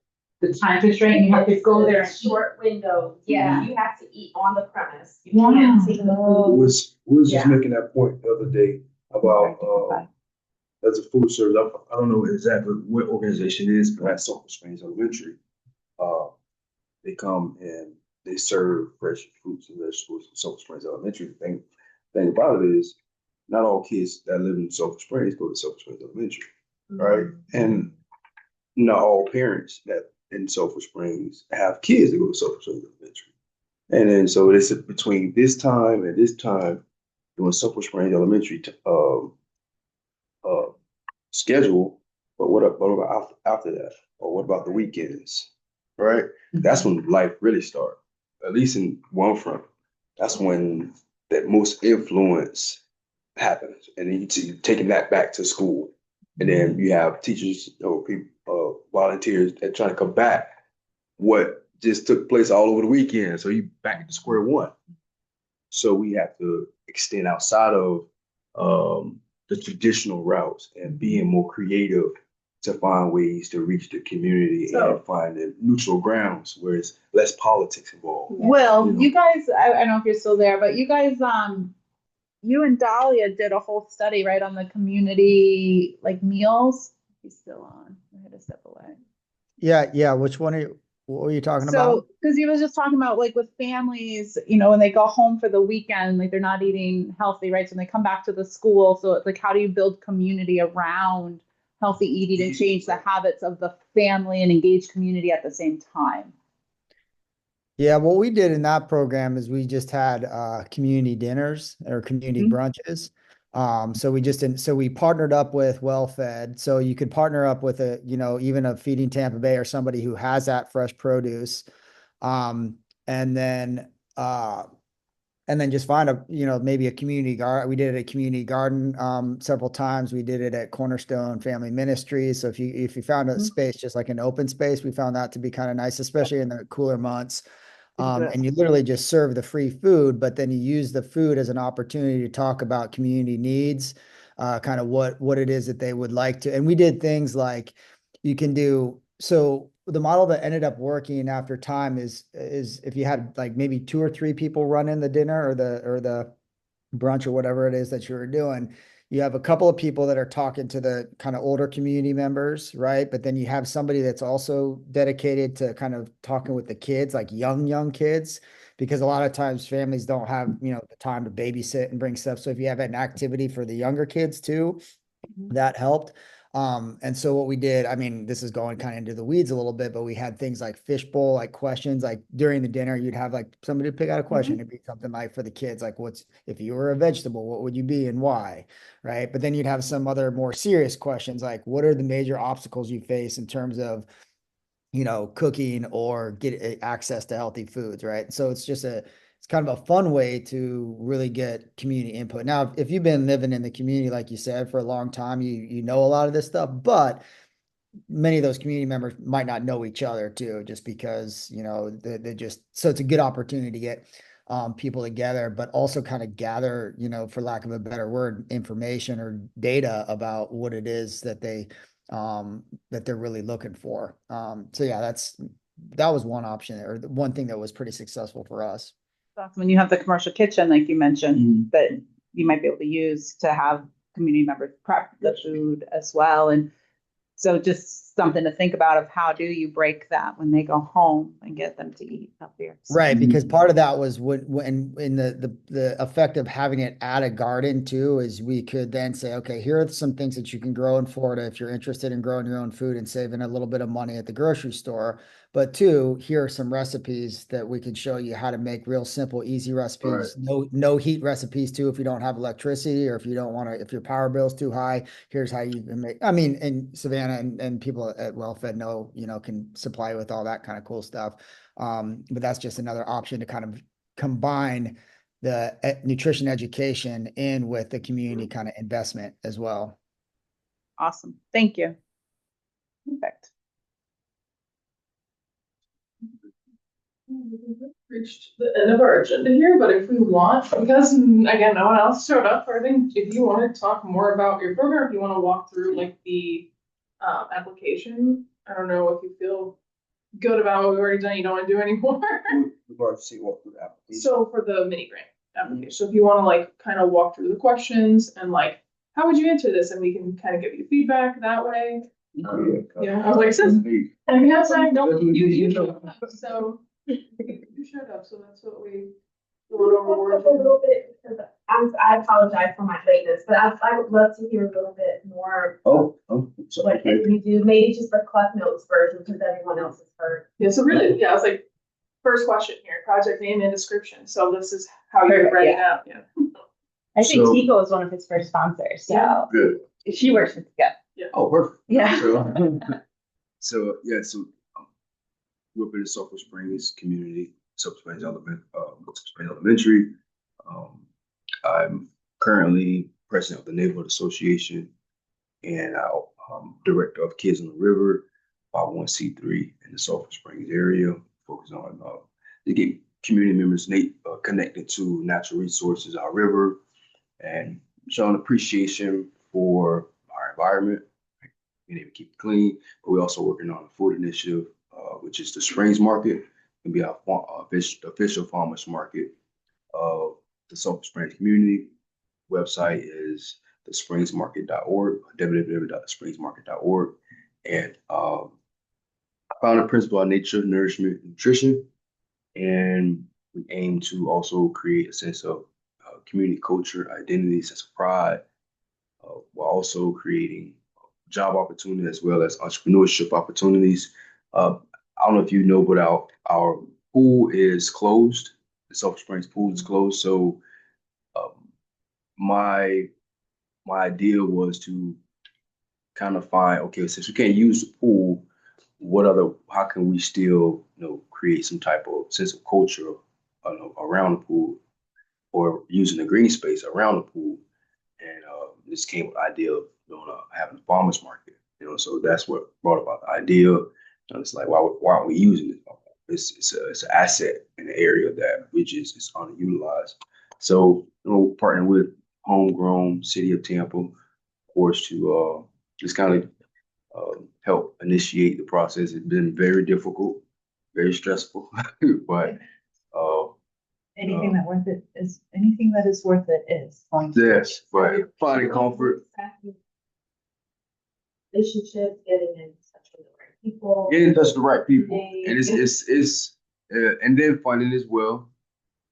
time constraint. You have to go there in short windows. Yeah. You have to eat on the premise. You can't take the food. We was just making that point the other day about as a food service. I don't know exactly what organization it is, but at Sulphur Springs Elementary, they come and they serve fresh fruits and vegetables at Sulphur Springs Elementary. The thing about it is, not all kids that live in Sulphur Springs go to Sulphur Springs Elementary, right? And not all parents that in Sulphur Springs have kids that go to Sulphur Springs Elementary. And then so it's between this time and this time doing Sulphur Springs Elementary schedule, but what about after that? Or what about the weekends, right? Mm-hmm. That's when life really starts, at least in one front. That's when that most influence happens, and then you taking that back to school, And then you have teachers or people, volunteers that try to combat what just took place all over the weekend. So you back to square one. So we have to extend outside of the traditional routes and being more creative to find ways to reach the community and find the neutral grounds where it's less politics involved. Will, You know. you guys, I don't know if you're still there, but you guys, you and Dahlia did a whole study, right, on the community, like meals. He's still on. I had to step away. Yeah. Which one what were you talking So, about? because he was just talking about like with families, you know, when they go home for the weekend, like they're not eating healthy, right? So when they come back to the school, so it's like, how do you build community around healthy eating and change the habits of the family and engage community at the same time? Yeah, what we did in that program is we just had community dinners or community brunches. So we just didn't, so we partnered up with Well Fed. So you could partner up with a, you know, even a Feeding Tampa Bay or somebody who has that fresh produce. And then just find a, you know, maybe a community garden. We did it at community garden several times. We did it at Cornerstone Family Ministries. So if you found a space, just like an open space, we found that to be kind of nice, especially in the cooler months. And you literally just serve the free food, but then you use the food as an opportunity to talk about community needs, kind of what it is that they would like to. And we did things like you can do. So the model that ended up working after time is if you had like maybe 2 or 3 people running the dinner or the brunch or whatever it is that you were doing, you have a couple of people that are talking to the kind of older community members, right? But then you have somebody that's also dedicated to kind of talking with the kids, like young kids, because a lot of times families don't have, you know, the time to babysit and bring stuff. So if you have an activity for the younger kids too, that helped. And so what we did, I mean, this is going kind of into the weeds a little bit, but we had things like fishbowl, like questions, like during the dinner, you'd have like somebody pick out a question. It'd be something like for the kids, like if you were a vegetable, what would you be and why? Right. But then you'd have some other more serious questions, like what are the major obstacles you face in terms of, you know, cooking or get access to healthy foods, right? So it's kind of a fun way to really get community input. Now, if you've been living in the community, like you said, for a long time, you know a lot of this stuff, but many of those community members might not know each other too, just because, you know, they just, so it's a good opportunity to get people together, but also kind of gather, you know, for lack of a better word, information or data about what it is that they're really looking for. So yeah, that was one option, or one thing that was pretty successful for us. When you have the commercial kitchen, like you mentioned, that you might be able to use to have community members prep the food as well. And so just something to think about of how do you break that when they go home and get them to eat healthier. Right, because part of that was when in the effect of having it at a garden too, is we could then say, okay, here are some things that you can grow in Florida if you're interested in growing your own food and saving a little bit of money at the grocery store. But 2, here are some recipes that we can show you how to make real simple, easy recipes. Right. No heat recipes too, if you don't have electricity or if you don't want to, if your power bill's too high, here's how you can make. I mean, and Savannah and people at WellFed know, you know, can supply you with all that kind of cool stuff. But that's just another option to kind of combine the nutrition education in with the community kind of investment as well. Awesome. Thank you. Perfect. Reached the end of our agenda here, but if we want, because again, no one else showed up, I think if you want to talk more about your program, if you want to walk through like the application, I don't know if you feel good about what we've already done, you don't want to do anymore. We've already seen what through the application. So for the mini grant application, so if you want to like kind of walk through the questions and like, how would you answer this? And we can kind of give you feedback that way. Yeah, I was like, since and outside, no, you showed up, so you showed up, so that's what we went over. A little bit, because I apologize for my lateness, but I would love to hear a little bit more. What can you do? Maybe just the Cliff Notes version, because everyone else has heard. Yeah, so really, yeah, I was like, first question here, project name and description. So this is how you write it out. Yeah. I think Tico was one of his first sponsors. So good. She works with Tico. Yeah. Oh, perfect. Yeah. So we're in the Sulphur Springs community, Sulphur Springs Elementary. I'm currently president of the neighborhood association, and director of Kids on the River, 501c3 in the Sulphur Springs area, focus on to get community members connected to natural resources, our river, and showing appreciation for our environment, being able to keep it clean. But we're also working on a food initiative, which is the Springs Market, and be our official farmers market of the Sulphur Springs community. Website is thespringsmarket.org, www.thespringsmarket.org. And founder principle of nature, nourishment, and nutrition. And we aim to also create a sense of community culture, identity, sense of pride, while also creating job opportunities as well as entrepreneurship opportunities. I don't know if you know, but our pool is closed. The Sulphur Springs pool is closed. So my idea was to kind of find, okay, since we can't use the pool, how can we still, create some type of sense of culture around the pool, or using the green space around the pool. And this came with the idea of having a farmers market, so that's what brought about the idea. It's like, why aren't we using it? It's an asset in the area that is underutilized. So, partnering with Homegrown, City of Tampa, of course, to just kind of help initiate the process. It's been very difficult, very stressful, but anything that is worth it is going to. yes, but finding comfort, Relationships, getting in touch with the right people. getting in touch with the right people, and it's and then funding as well.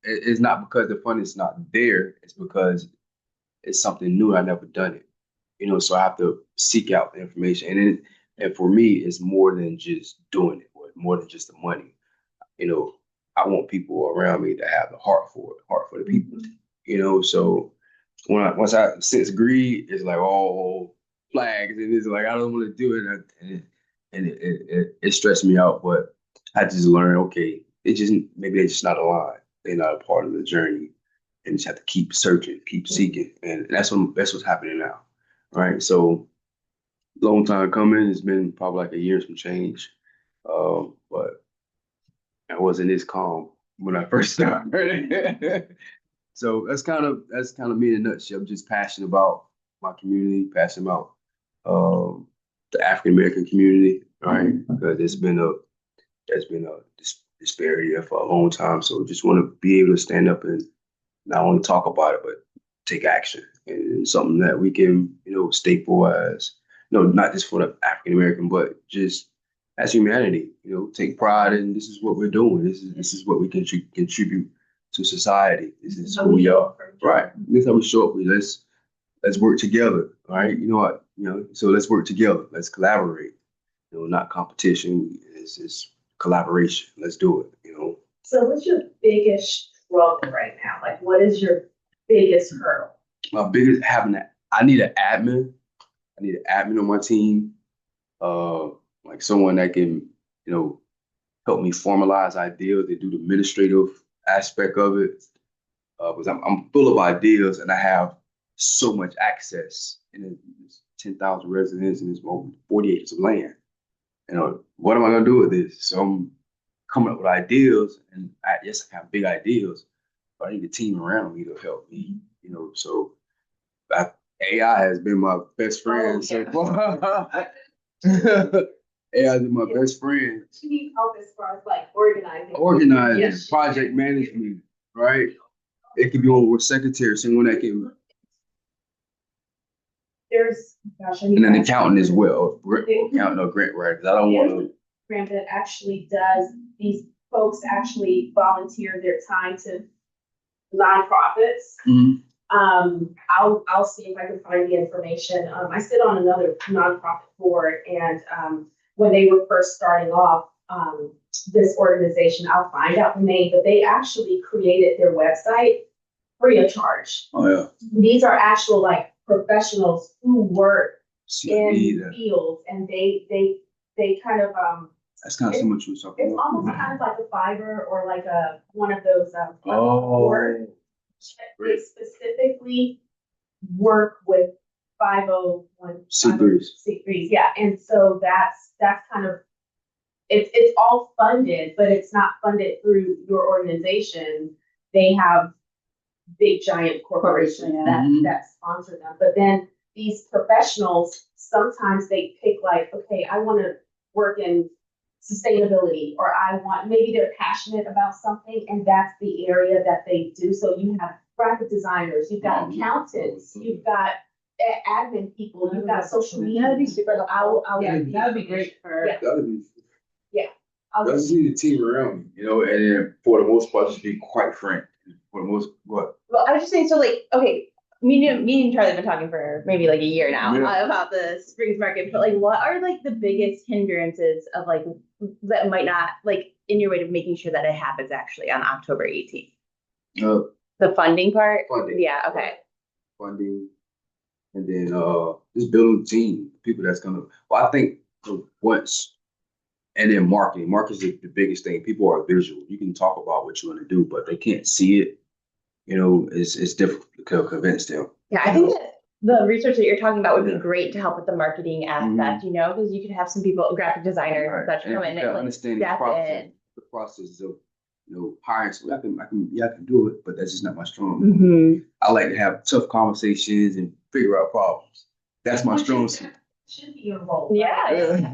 It's not because the funding is not there; it's because it's something new. I've never done it, so I have to seek out the information, and for me, it's more than just doing it, or more than just the money. I want people around me to have the heart for it, heart for the people. So once I sense greed, it's like all flags, and it's like I don't want to do it, and it stressed me out. But I just learned, okay, maybe they're just not aligned. They're not a part of the journey, and just have to keep searching, keep seeking, and that's what's happening now, right? So long time coming. It's been probably like a year some change, but I wasn't this calm when I first started. So that's kind of me in a nutshell. I'm just passionate about my community, passionate about the African American community, right? Because there's been a disparity there for a long time. So just want to be able to stand up and not only talk about it, but take action, and something that we can, staple as, not just for the African American, but just as humanity, take pride in this is what we're doing. This is what we can contribute to society. This is who we are, right? This is how we show up. Let's work together, all right? You know what? So let's work together. Let's collaborate. Not competition. It's collaboration. Let's do it. So what's your biggest struggle right now? Like, what is your biggest hurdle? My biggest I need an admin. I need an admin on my team. Like someone that can, help me formalize ideas. They do the administrative aspect of it. Because I'm full of ideas and I have so much access. And there's 10,000 residents and there's over 40 acres of land. What am I gonna do with this? So I'm coming up with ideas, and I have big ideas, but I need a team around me to help me. So AI has been my best friend so far. AI has been my best friend. You need help as far as like organizing, yes. Project management, right? It can be on with secretary, someone that can. And an accountant as well, accountant or grant writer. I don't want to. Grant that actually does. These folks actually volunteer their time to nonprofits. Mm-hmm. I'll see if I can find the information. I sit on another nonprofit board, and when they were first starting off this organization, I'll find out the name, but they actually created their website free of charge. Oh yeah. These are actual like professionals who work in fields, and they kind of that's kind of similar to something. It's almost kind of like a Fiverr or like one of those boards. They specifically work with 501. C3s. C3s, yeah, and so that's kind of, it's all funded, but it's not funded through your organization. They have big giant corporations that sponsor them, but then these professionals, sometimes they pick like, okay, I want to work in sustainability, or maybe they're passionate about something and that's the area that they do. So you have graphic designers, you've got accountants, you've got admin people, you've got social media. That'd be super helpful. That would be great for. Yeah. That'd be. I'll Let's see the team around me, you know, and then for the most part, just be quite frank. For the most, what? Well, I was just saying, so like, okay, me and Charlie have been talking for maybe like a year now about the Springs Market, but like, what are like the biggest hindrances of like, that might not, like, in your way of making sure that it happens actually on October 18th? The funding part? Funding. Yeah, okay. Funding, and then just building a team, people that's gonna. Well, I think once, and then marketing. Marketing is the biggest thing. People are visual. You can talk about what you want to do, but they can't see it. You know, it's difficult to convince them. Yeah, I think that the research that you're talking about would be great to help with the marketing aspect, you know, because you could have some people, graphic designers, and such, come in and like, understand step in. the process of, you know, hiring. So I can do it, but that's just not my strong. Mm-hmm. I like to have tough conversations and figure out problems. That's my strong suit. Should be your role. Yeah. Signing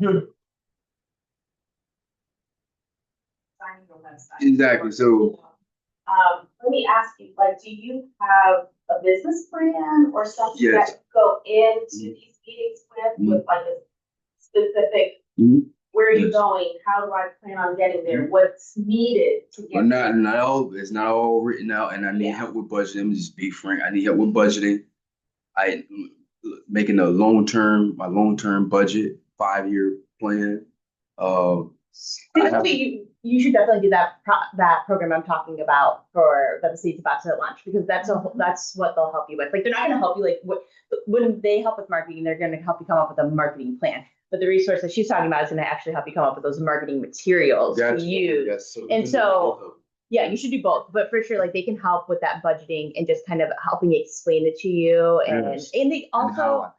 your website. Exactly. So, let me ask you, like, do you have a business plan or something Yes. that go into these meetings with like a specific, where are you Yes. going? How do I plan on getting there? What's needed to get well, there? it's not all written out, and I need help with budgeting. Let me just be frank. I need help with budgeting. I making my long-term budget, 5-year plan. You should definitely do that program I'm talking about for that the state's about to launch, because that's what they'll help you with. Like, they're not going to help you when they help with marketing, they're going to help you come up with a marketing plan. But the resource that she's talking about is going to actually help you come up with those marketing materials to use. Yeah, you should do both, but for sure, like, they can help with that budgeting and just kind of helping explain it to you, and they also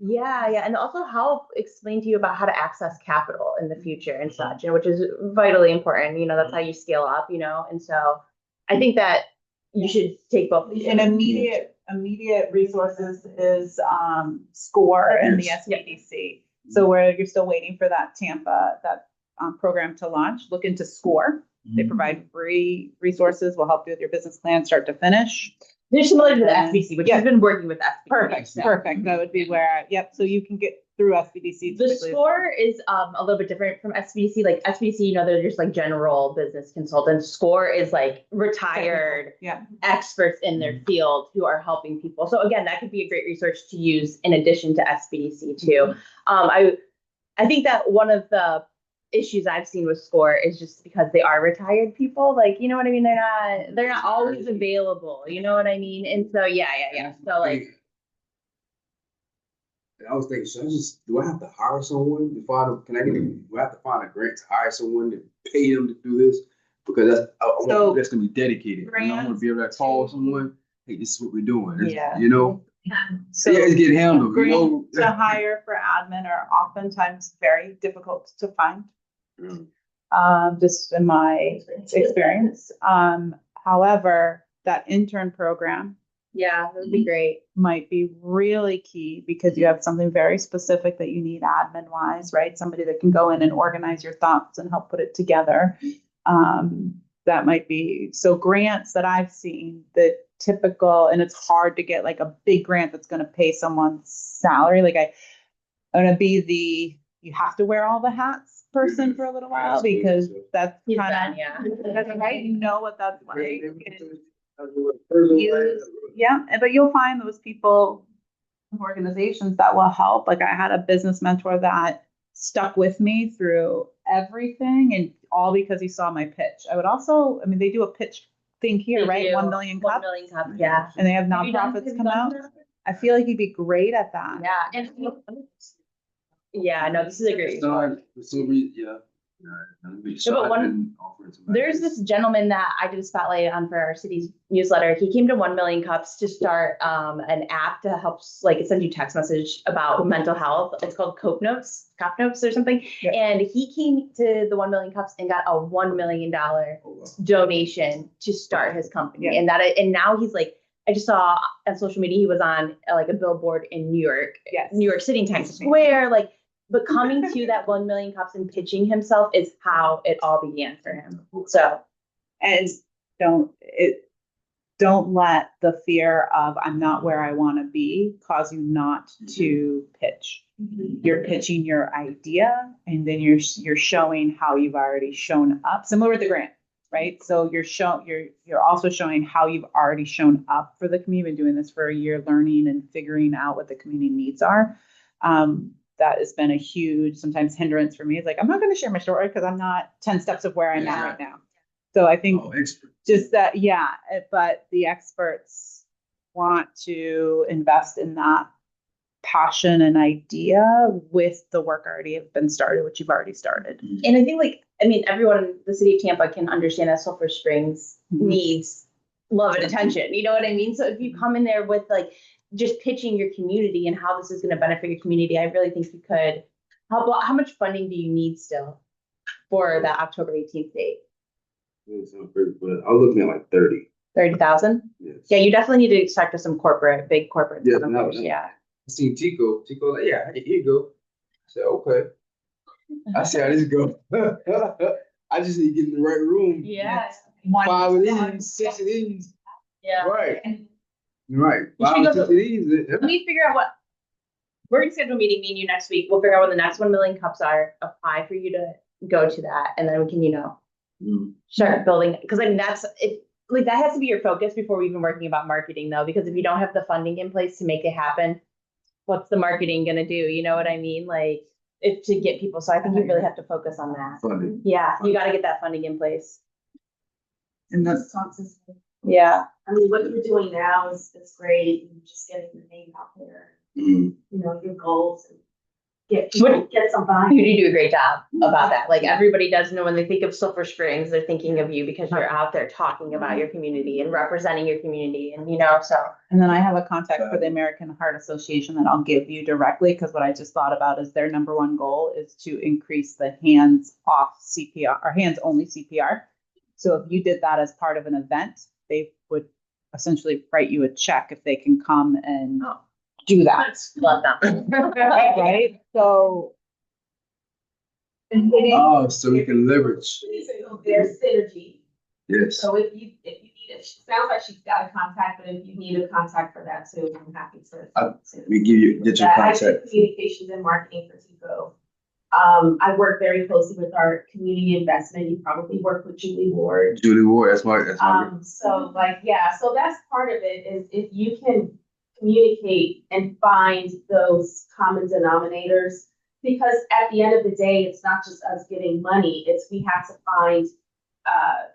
and also help explain to you about how to access capital in the future and such, which is vitally important. You know, that's how you scale up. You know, and so I think that you should take both. An immediate resources is SCORE and the SBDC. So where you're still waiting for that Tampa program to launch, look into SCORE. They provide free resources, will help you with your business plan, start to finish. They're similar to the SBC, which has been working with SBC. Perfect. That would be where, so you can get through SBDC. The SCORE is a little bit different from SBC. Like, SBC, you know, they're just like general business consultants. SCORE is like retired experts in their field who are helping people. So again, that could be a great resource to use in addition to SBDC too. I think that one of the issues I've seen with SCORE is just because they are retired people, like, you know what I mean? They're not always available, you know what I mean? And so, so like, I was thinking, do I have to hire someone to find do I have to find a grant to hire someone to pay them to do this? Because that's gonna be dedicated. You know, I'm gonna be able to call someone, hey, this is what we're doing. You know? So it's getting handled, you know. To hire for admin are oftentimes very difficult to find. Just in my experience. However, that intern program that would be great. Might be really key, because you have something very specific that you need admin wise, right? Somebody that can go in and organize your thoughts and help put it together. That might be, so grants that I've seen, the typical, and it's hard to get like a big grant that's going to pay someone's salary. Like, I'm going to be you have to wear all the hats person for a little while, because that's kind of right. You know what that's like. But you'll find those people, organizations that will help. Like, I had a business mentor that stuck with me through everything, and all because he saw my pitch. They do a pitch thing here, right? 1 million cups. 1 million cups, yeah. And they have nonprofits come out. I feel like he'd be great at that. Yeah, and no, this is a great resource. There's this gentleman that I did a spotlight on for our city's newsletter. He came to 1 Million Cups to start an app to help, like, it sends you text message about mental health. It's called Cop Notes or something. Yeah. And he came to the 1 Million Cups and got a $1 million donation to start his company. Yeah. And now he's like, I just saw on social media he was on like a billboard in New York, Yes. New York City, in Times Square, like. But coming to that 1 Million Cups and pitching himself is how it all began for him. So, And don't let the fear of I'm not where I want to be cause you not to pitch. You're pitching your idea, and then you're showing how you've already shown up. Similar with the grant, right? So you're also showing how you've already shown up for the community. Been doing this for a year, learning and figuring out what the community needs are. That has been a huge, sometimes hindrance for me. It's like, I'm not going to share my story because I'm not 10 steps of where I'm at right now. So I think just that, yeah, but the experts want to invest in that passion and idea with the work already have been started, which you've already started. and I think everyone in the city of Tampa can understand that Sulphur Springs needs love and attention. You know what I mean? So if you come in there with like, just pitching your community and how this is going to benefit your community, I really think you could. How much funding do you need still for that October 18th date? I'm looking at like 30. 30,000? Yes. Yeah, you definitely need to talk to some big corporate. Yeah, developers. no. Yeah. I seen Tico like, yeah, here you go. I said, okay. I see how this go. I just need to get in the right room. Yeah. 5 of these, 6 of these. Yeah. Right. Right. You should 5 go or 6 of these. Let me figure out what we're gonna schedule a meeting, me and you next week. We'll figure out when the next 1 Million Cups are, apply for you to go to that, and then we can, start building, because that's it. Like that has to be your focus before we even working about marketing, though, because if you don't have the funding in place to make it happen, what's the marketing gonna do? You know what I mean? Like if to get people. So I think you really have to focus on that. Funding. Yeah, you got to get that funding in place. And that's Yeah. I mean, what you're doing now is great. You're just getting your name out there, you know, your goals, and get some buy-in. You do a great job about that. Like everybody does know when they think of Sulphur Springs, they're thinking of you because you're out there talking about your community and representing your community, and so. And then I have a contact for the American Heart Association that I'll give you directly, because what I just thought about is their number one goal is to increase the hands-off CPR or hands-only CPR. So if you did that as part of an event, they would essentially write you a check if they can come and do that. Love them. Right? So. So we can leverage. There's synergy. Yes. So if you need it, sounds like she's got a contact, but if you need a contact for that too, I'm happy to. We get your I do contact. communications and marketing for Tico. I work very closely with our community investment. You probably work with Julie Ward. That's my So so that's part of it is if you can communicate and find those common denominators, because at the end of the day, it's not just us getting money, it's we have to find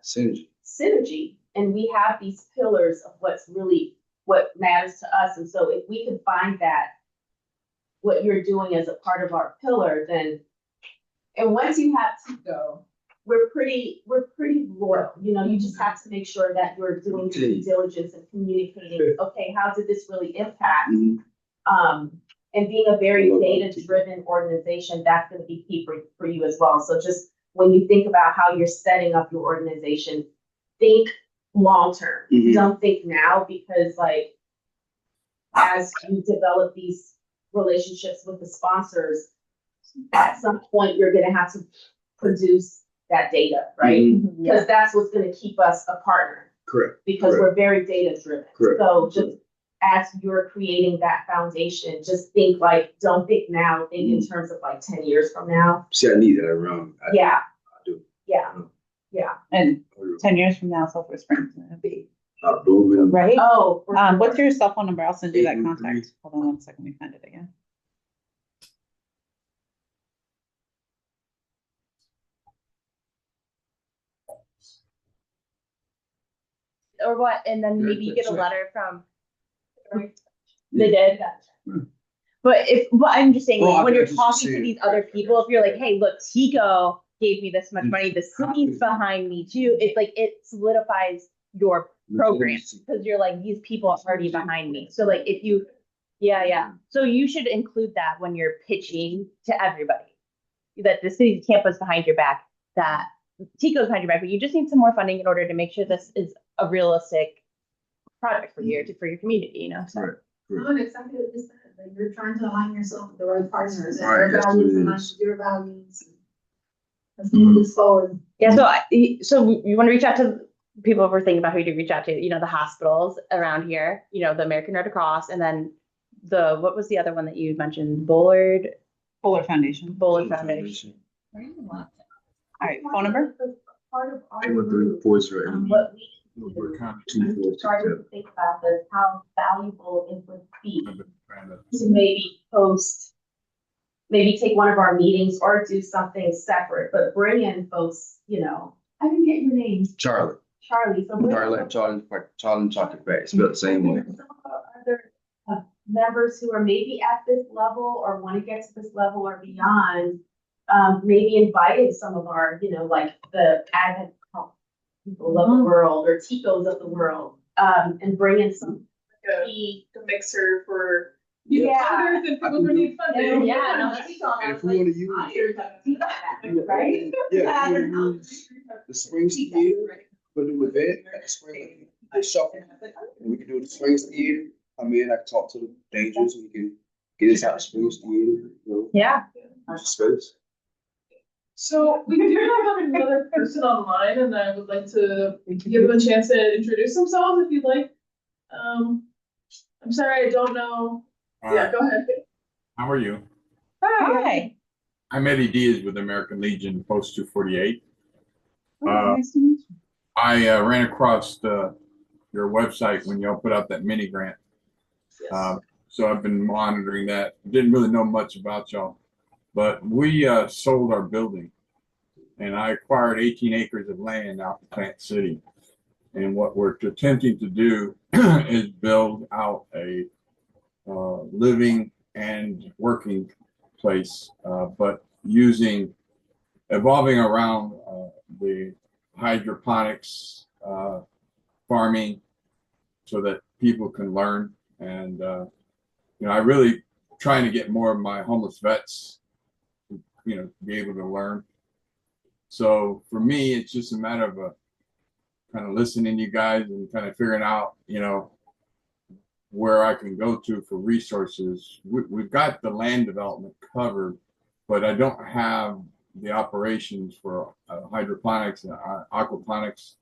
synergy, and we have these pillars of what matters to us. And so if we can find that, what you're doing as a part of our pillar, then, and once you have Tico, we're pretty loyal. You know, you just have to make sure that you're doing due diligence and communicating, okay, how did this really impact? And being a very data-driven organization, that's going to be key for you as well. So just when you think about how you're setting up your organization, think long-term. Don't think now, because like, as you develop these relationships with the sponsors, at some point you're going to have to produce that data, right? Because that's what's going to keep us a partner. Correct. Because we're very data driven. Correct. So just as you're creating that foundation, just think like, don't think now, think in terms of like 10 years from now. See, I need that around. I do. Yeah. And 10 years from now, Sulphur Springs is going to be. Right? Right? Oh, what's your cell phone number? I'll send you that contact. Hold on 1 second, let me find it again. Or what? And then maybe you get a that's letter from. They did. But I'm just saying, like, when you're talking to these other people, if you're like, hey, look, Tico gave me this much money, the city's behind me too. It's like, it solidifies your program because you're like, these people are already behind me. So like if you, yeah. So you should include that when you're pitching to everybody, that the city of Tampa's behind your back, that Tico's behind your back, but you just need some more funding in order to make sure this is a realistic project for your community, you know? So. Right. No, exactly what you said. Like you're trying to align yourself with the right partners and Right, their that's what values it align is. with your values. Let's move this forward. Yeah, so you want to reach out to people we're thinking about who to reach out to, the hospitals around here, the American Red Cross, and then what was the other one that you mentioned? Bullard Foundation. Foundation. All right, phone number? Part of our 813-408. what We're we counting started 2467. to think about is how valuable it would be to maybe post, maybe take one of our meetings or do something separate, but bring in folks, I didn't get your name, Charlie. Charlie. So bring in Charlie and Chocolate Fat. Spelled the same way. some of our other members who are maybe at this level or want to get to this level or beyond, maybe inviting some of our, like the Advent Health people of the world or Ticos of the world, and bring in some key. The mixer for Yeah. funders and people who need funding. Yeah, no, And if we want to use, right? yeah, if we want to use the Springs Theater for the event at the Springs Shuffle, and we can do the Springs Theater. I mean, I can talk to the Dangers. We can get us out of Springs Theater. Yeah. Use the space. So we do have another person online, and I would like to give them a chance to introduce themselves if you'd like. I'm sorry, I don't know. Yeah, go ahead. How are you? Hi. I'm Eddie Diaz with American Legion Post 248. Nice to meet you. I ran across your website when y'all put out that mini grant. Yes. So I've been monitoring that. Didn't really know much about y'all, but we sold our building, and I acquired 18 acres of land out in Plant City. And what we're attempting to do is build out a living and working place, but evolving around the hydroponics farming so that people can learn. And, I really trying to get more of my homeless vets, be able to learn. So for me, it's just a matter of kind of listening to you guys and kind of figuring out, where I can go to for resources. We've got the land development covered, but I don't have the operations for hydroponics and aquaponics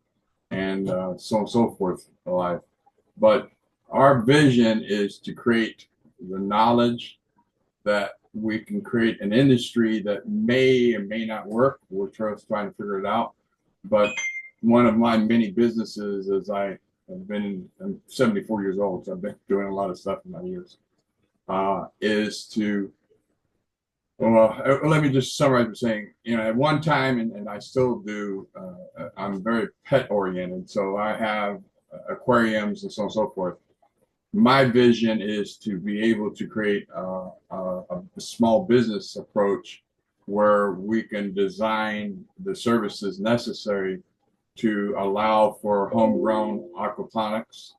and so on and so forth alive. But our vision is to create the knowledge that we can create an industry that may or may not work. We're trying to figure it out. But one of my many businesses is I'm 74 years old, so I've been doing a lot of stuff in my years, let me just summarize by saying, at one time, and I still do, I'm very pet oriented. So I have aquariums and so on and so forth. My vision is to be able to create a small business approach where we can design the services necessary to allow for homegrown aquaponics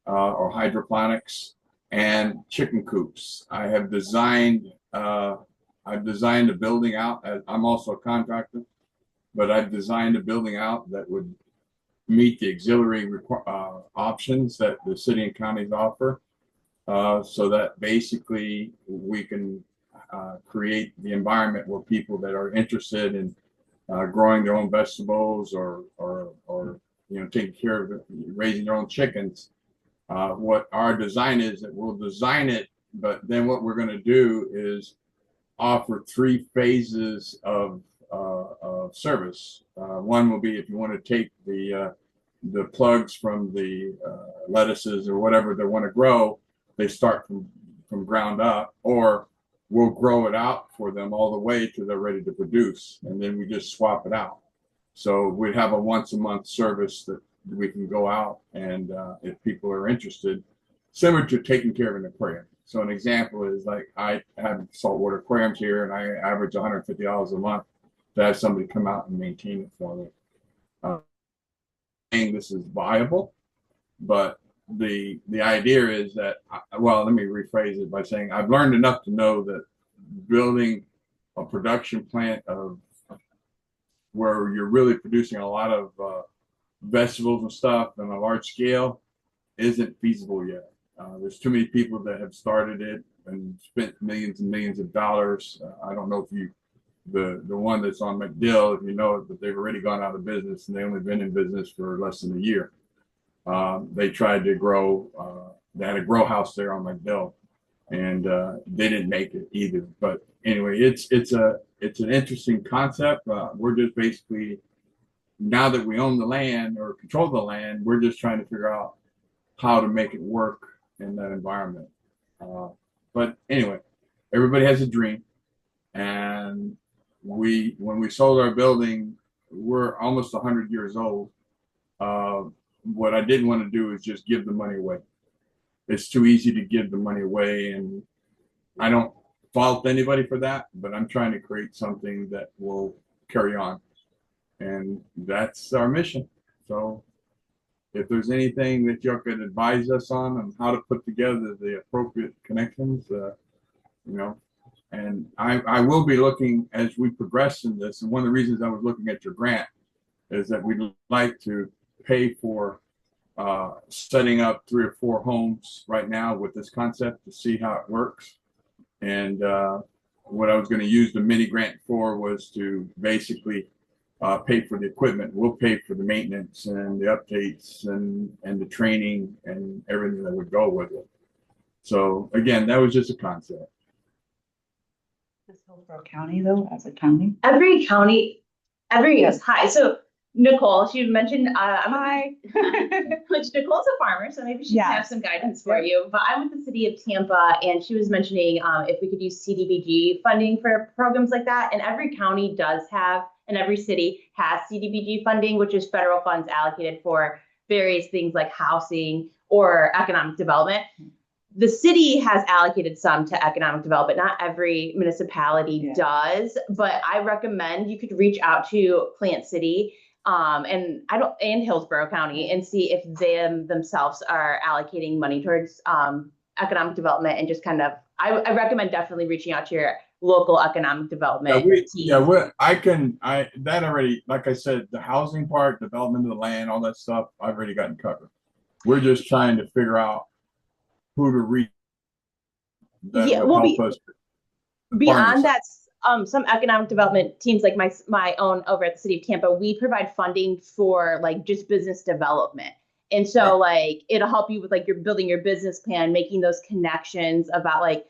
or hydroponics and chicken coops. I've designed a building out. I'm also a contractor, but I've designed a building out that would meet the auxiliary options that the city and counties offer, so that basically we can create the environment where people that are interested in growing their own vegetables or taking care of it, raising their own chickens. What our design is that we'll design it, but then what we're going to do is offer 3 phases of service. One will be if you want to take the plugs from the lettuces or whatever they want to grow, they start from ground up, or we'll grow it out for them all the way till they're ready to produce, and then we just swap it out. So we have a once a month service that we can go out, and if people are interested, similar to taking care of an aquarium. So an example is like I have saltwater aquariums here, and I average $150 a month. to have somebody come out and maintain it for me. Saying this is viable, but the idea is that, well, let me rephrase it by saying I've learned enough to know that building a production plant of where you're really producing a lot of vegetables and stuff on a large scale isn't feasible yet. There's too many people that have started it and spent millions and millions of dollars. I don't know if you, the one that's on McDill, if you know it, but they've already gone out of business and they've only been in business for less than a year. They tried to grow, they had a grow house there on McDill, and they didn't make it either. But anyway, it's an interesting concept. We're just basically, now that we own the land or control the land, we're just trying to figure out how to make it work in that environment. But anyway, everybody has a dream, and when we sold our building, we're almost 100 years old. What I didn't want to do is just give the money away. It's too easy to give the money away, and I don't fault anybody for that, but I'm trying to create something that will carry on, and that's our mission. So if there's anything that you could advise us on how to put together the appropriate connections, and I will be looking as we progress in this. And one of the reasons I was looking at your grant is that we'd like to pay for setting up 3 or 4 homes right now with this concept to see how it works. And what I was going to use the mini grant for was to basically pay for the equipment. We'll pay for the maintenance and the updates and the training and everything that would go with it. So again, that was just a concept. Does Hillsborough County though, as a county? Every county, yes. Hi. So Nicole, she mentioned, Hi. which Nicole's a farmer, so maybe she can have some guidance for you. But I'm with the city of Tampa, and she was mentioning if we could use CDBG funding for programs like that. And every county does have, and every city has CDBG funding, which is federal funds allocated for various things like housing or economic development. The city has allocated some to economic development. Not every municipality does, but I recommend you could reach out to Plant City and Hillsborough County and see if they themselves are allocating money towards economic development, and just kind of, I recommend definitely reaching out to your local economic development team. That already, like I said, the housing part, development of the land, all that stuff, I've already gotten covered. We're just trying to figure out who to reach. Beyond that, some economic development teams like my own over at the city of Tampa, we provide funding for like just business development. And so like it'll help you with like you're building your business plan, making those connections about like,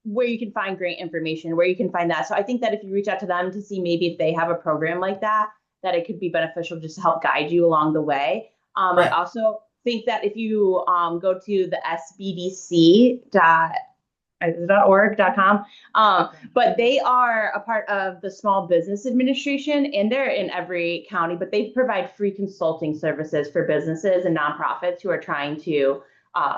where you can find grant information, where you can find that. So I think that if you reach out to them to see maybe if they have a program like that, that it could be beneficial just to help guide you along the way. I also think that if you go to the sbdc.org.com, but they are a part of the Small Business Administration, and they're in every county, but they provide free consulting services for businesses and nonprofits who are trying to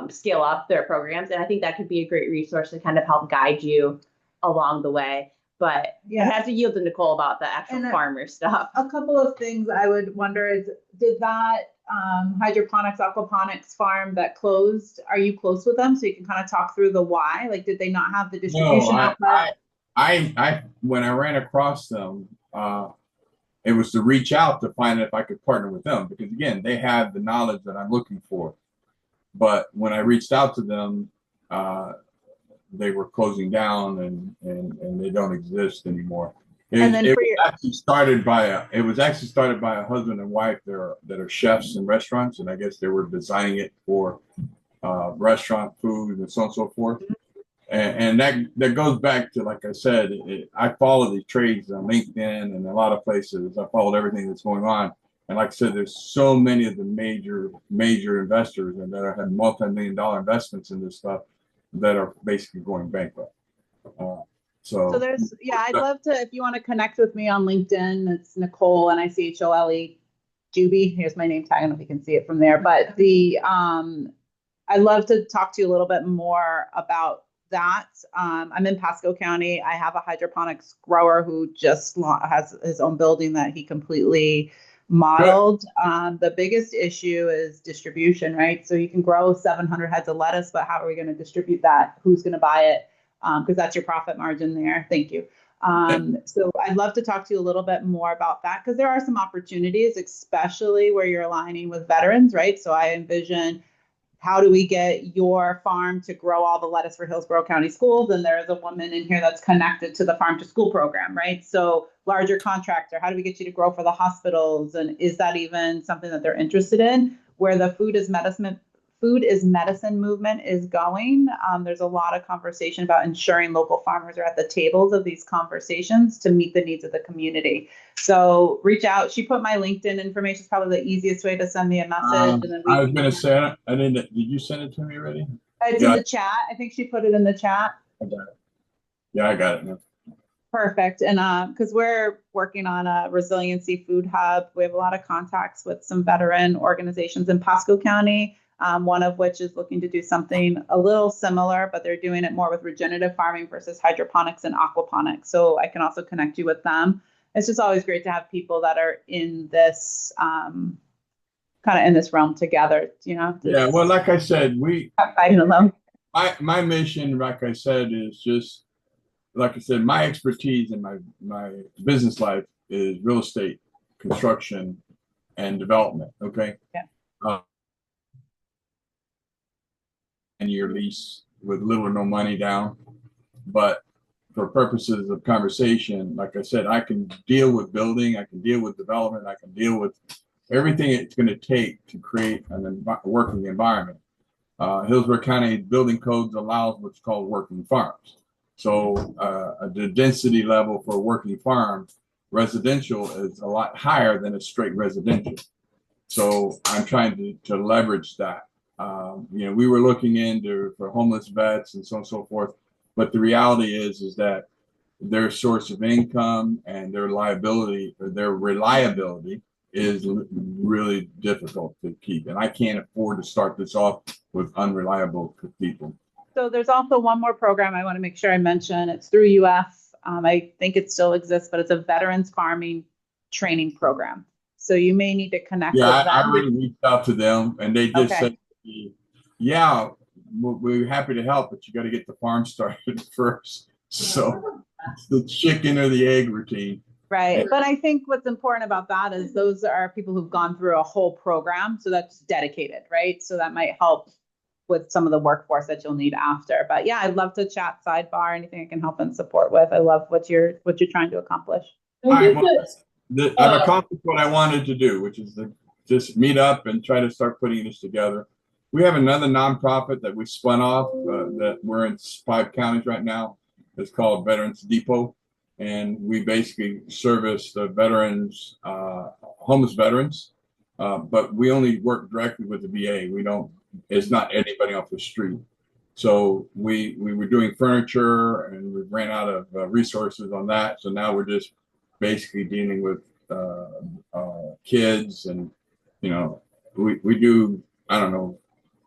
scale up their programs. And I think that could be a great resource to kind of help guide you along the way. But I have to yield to Nicole about the actual farmer stuff. A couple of things I would wonder is, did that hydroponics, aquaponics farm that closed, are you close with them? So you can kind of talk through the why? Like, did they not have the distribution outlet? When I ran across them, it was to reach out to find if I could partner with them, because again, they had the knowledge that I'm looking for. But when I reached out to them, they were closing down and they don't exist anymore. It was actually started by a husband and wife that are chefs in restaurants, and I guess they were designing it for restaurant food and so on and so forth. And that goes back to, like I said, I follow these trades on LinkedIn and a lot of places. I followed everything that's going on. And like I said, there's so many of the major investors and that have multi-million-dollar investments in this stuff that are basically going bankrupt. So there's, I'd love to, if you want to connect with me on LinkedIn, it's Nicole, Nichole Juby. Here's my name tag. I don't know if you can see it from there, but I'd love to talk to you a little bit more about that. I'm in Pasco County. I have a hydroponics grower who just has his own building that he completely modeled. The biggest issue is distribution, right? So you can grow 700 heads of lettuce, but how are we going to distribute that? Who's going to buy it? Because that's your profit margin there. Thank you. So I'd love to talk to you a little bit more about that, because there are some opportunities, especially where you're aligning with veterans, right? So I envision, how do we get your farm to grow all the lettuce for Hillsborough County Schools? And there's a woman in here that's connected to the farm to school program, right? So larger contractor, how do we get you to grow for the hospitals? And is that even something that they're interested in? Where the food is medicine movement is going. There's a lot of conversation about ensuring local farmers are at the tables of these conversations to meet the needs of the community. So reach out. She put my LinkedIn information. It's probably the easiest way to send me a message. And then I was going to say, I didn't. Did you send it to me already? it's in the chat. I think she put it in the chat. I got it. Yeah, I got it now. Perfect. And because we're working on a resiliency food hub, we have a lot of contacts with some veteran organizations in Pasco County. One of which is looking to do something a little similar, but they're doing it more with regenerative farming versus hydroponics and aquaponics. So I can also connect you with them. It's just always great to have people that are in this kind of in this realm together, Yeah, well, like I said, fighting alone. My mission, like I said, is just, like I said, my expertise in my business life is real estate, construction, and development. Okay. Yeah. And year lease with little or no money down. But for purposes of conversation, like I said, I can deal with building, I can deal with development, I can deal with everything it's going to take to create a working environment. Hillsborough County building codes allows what's called working farms. So the density level for a working farm, residential, is a lot higher than a straight residential. So I'm trying to leverage that. We were looking into for homeless vets and so on and so forth, but the reality is that their source of income and their liability or their reliability is really difficult to keep, and I can't afford to start this off with unreliable people. So there's also one more program I want to make sure I mention. It's through UF. I think it still exists, but it's a veterans farming training program. So you may need to connect with them. I already reached out to them, and they just said, yeah, we're happy to help, but you got to get the farm started first. So it's the chicken or the egg routine. Right. But I think what's important about that is those are people who've gone through a whole program. So that's dedicated, right? So that might help with some of the workforce that you'll need after. But yeah, I'd love to chat sidebar, anything I can help and support with. I love what you're trying to accomplish. I've accomplished what I wanted to do, which is to just meet up and try to start putting this together. We have another nonprofit that we spun off that we're in 5 counties right now. It's called Veterans Depot. And we basically service the veterans, homeless veterans, but we only work directly with the VA. It's not anybody off the street. So we were doing furniture and we ran out of resources on that. So now we're just basically dealing with kids, and we do, I don't know,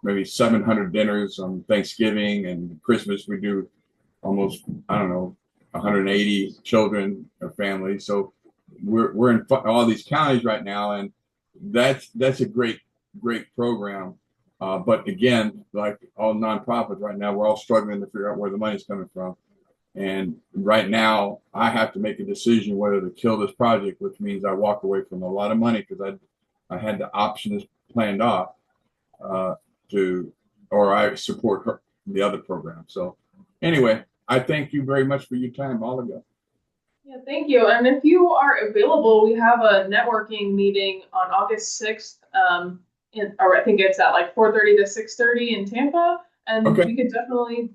maybe 700 dinners on Thanksgiving, and Christmas we do almost, I don't know, 180 children or families. So we're in all these counties right now, and that's a great program. But again, like all nonprofits right now, we're all struggling to figure out where the money's coming from. And right now, I have to make a decision whether to kill this project, which means I walk away from a lot of money because I had the option this planned off or I support the other program. So anyway, I thank you very much for your time, all of you. Yeah, thank you. And if you are available, we have a networking meeting on August 6th. Or I think it's at like 4:30 to 6:30 in Tampa. And we could definitely,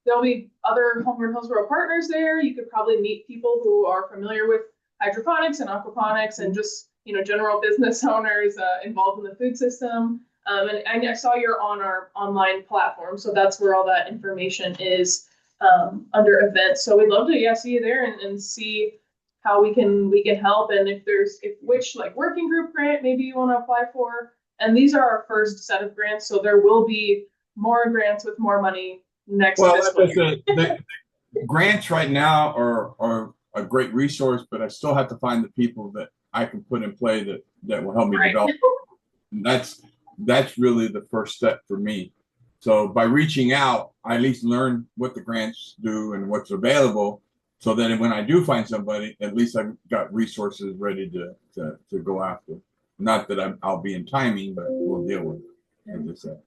there'll be other Homegrown Hillsborough partners there. You could probably meet people who are familiar with hydroponics and aquaponics and just, general business owners involved in the food system. And I saw you're on our online platform. So that's where all that information is under events. So we'd love to see you there and see how we can help, and if which like working group grant maybe you want to apply for. And these are our first set of grants, so there will be more grants with more money next Well, fiscal like I year. said, the grants right now are a great resource, but I still have to find the people that I can put in play that will help me Right. develop. And that's really the first step for me. So by reaching out, I at least learn what the grants do and what's available, so that when I do find somebody, at least I've got resources ready to go after. Not that I'll be in timing, but we'll deal with it, as I said.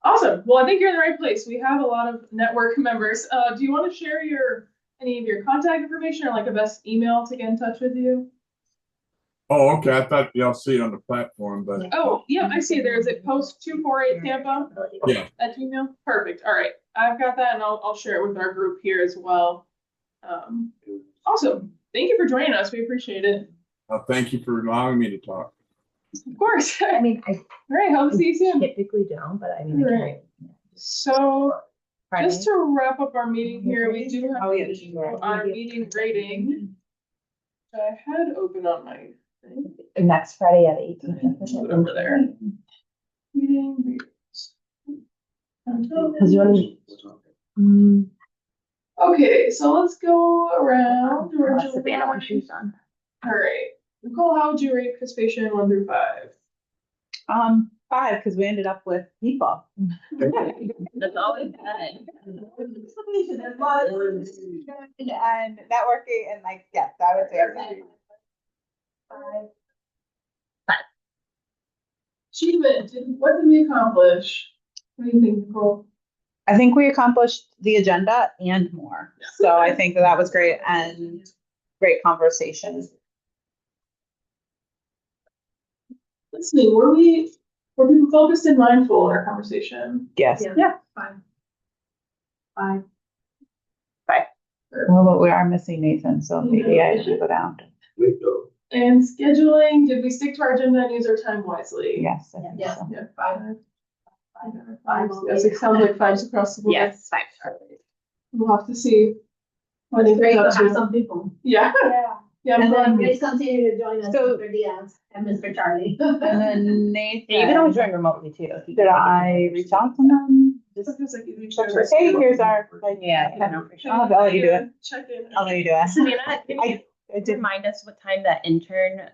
Awesome. Well, I think you're in the right place. We have a lot of network members. Do you want to share any of your contact information or like a best email to get in touch with you? Oh, okay. I thought y'all see it on the platform, but Oh, yeah, I see. There's a post 248 Tampa yeah. at Gmail. Perfect. All right. I've got that and I'll share it with our group here as well. Awesome. Thank you for joining us. We appreciate it. Thank you for allowing me to talk. Of course. I mean, I All right. Hope to see you soon. typically don't, but I mean, I Right. So Friday. just to wrap up our meeting here, we do have Oh, yeah. our meeting rating. Which I had open on my thing. Next Friday at 8. Put it over there. Meeting ratings. Because you want Okay, so let's go around. to Savannah when she's done. All right. Nicole, how would you rate participation 1 through 5? 5, because we ended up with people. That's always good. And networking and like, yes, I would say everything. 5. Achievement, what did we accomplish? What do you think, Nicole? I think we accomplished the agenda and more. So I think that was great and great conversations. Listening, were people focused and mindful in our conversation? Yes. Yeah. 5. 5. Well, but we are missing Nathan, so maybe I should go down. And scheduling, did we stick to our agenda and use our time wisely? Yes, I think Yeah. so. Yeah. 5. 5. Yes, it sounds like 5's across the board. Yes, 5. We'll have to see. What It's it great to comes up have to. some people. Yeah. Yeah. And then- Please continue to join us, So- Mr. Diaz and Mr. Charlie. And then Nathan. You can always join remotely too. if you Did can. I reach out to them? Just Feels like you hey, here's our. Like, Yeah, I know for sure. I'll let you do it. Check in. I'll let you do it. Savannah, can you I did. remind us what time that intern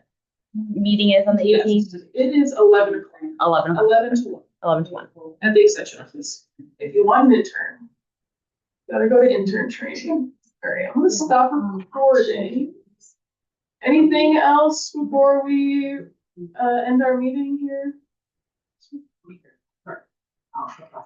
meeting is on the 18th? It is 11 o'clock. 11. 11 to 1 11 to 1. at the extension office. If you want an intern, gotta go to intern training. All right, I'm gonna stop recording. Anything else before we end our meeting here?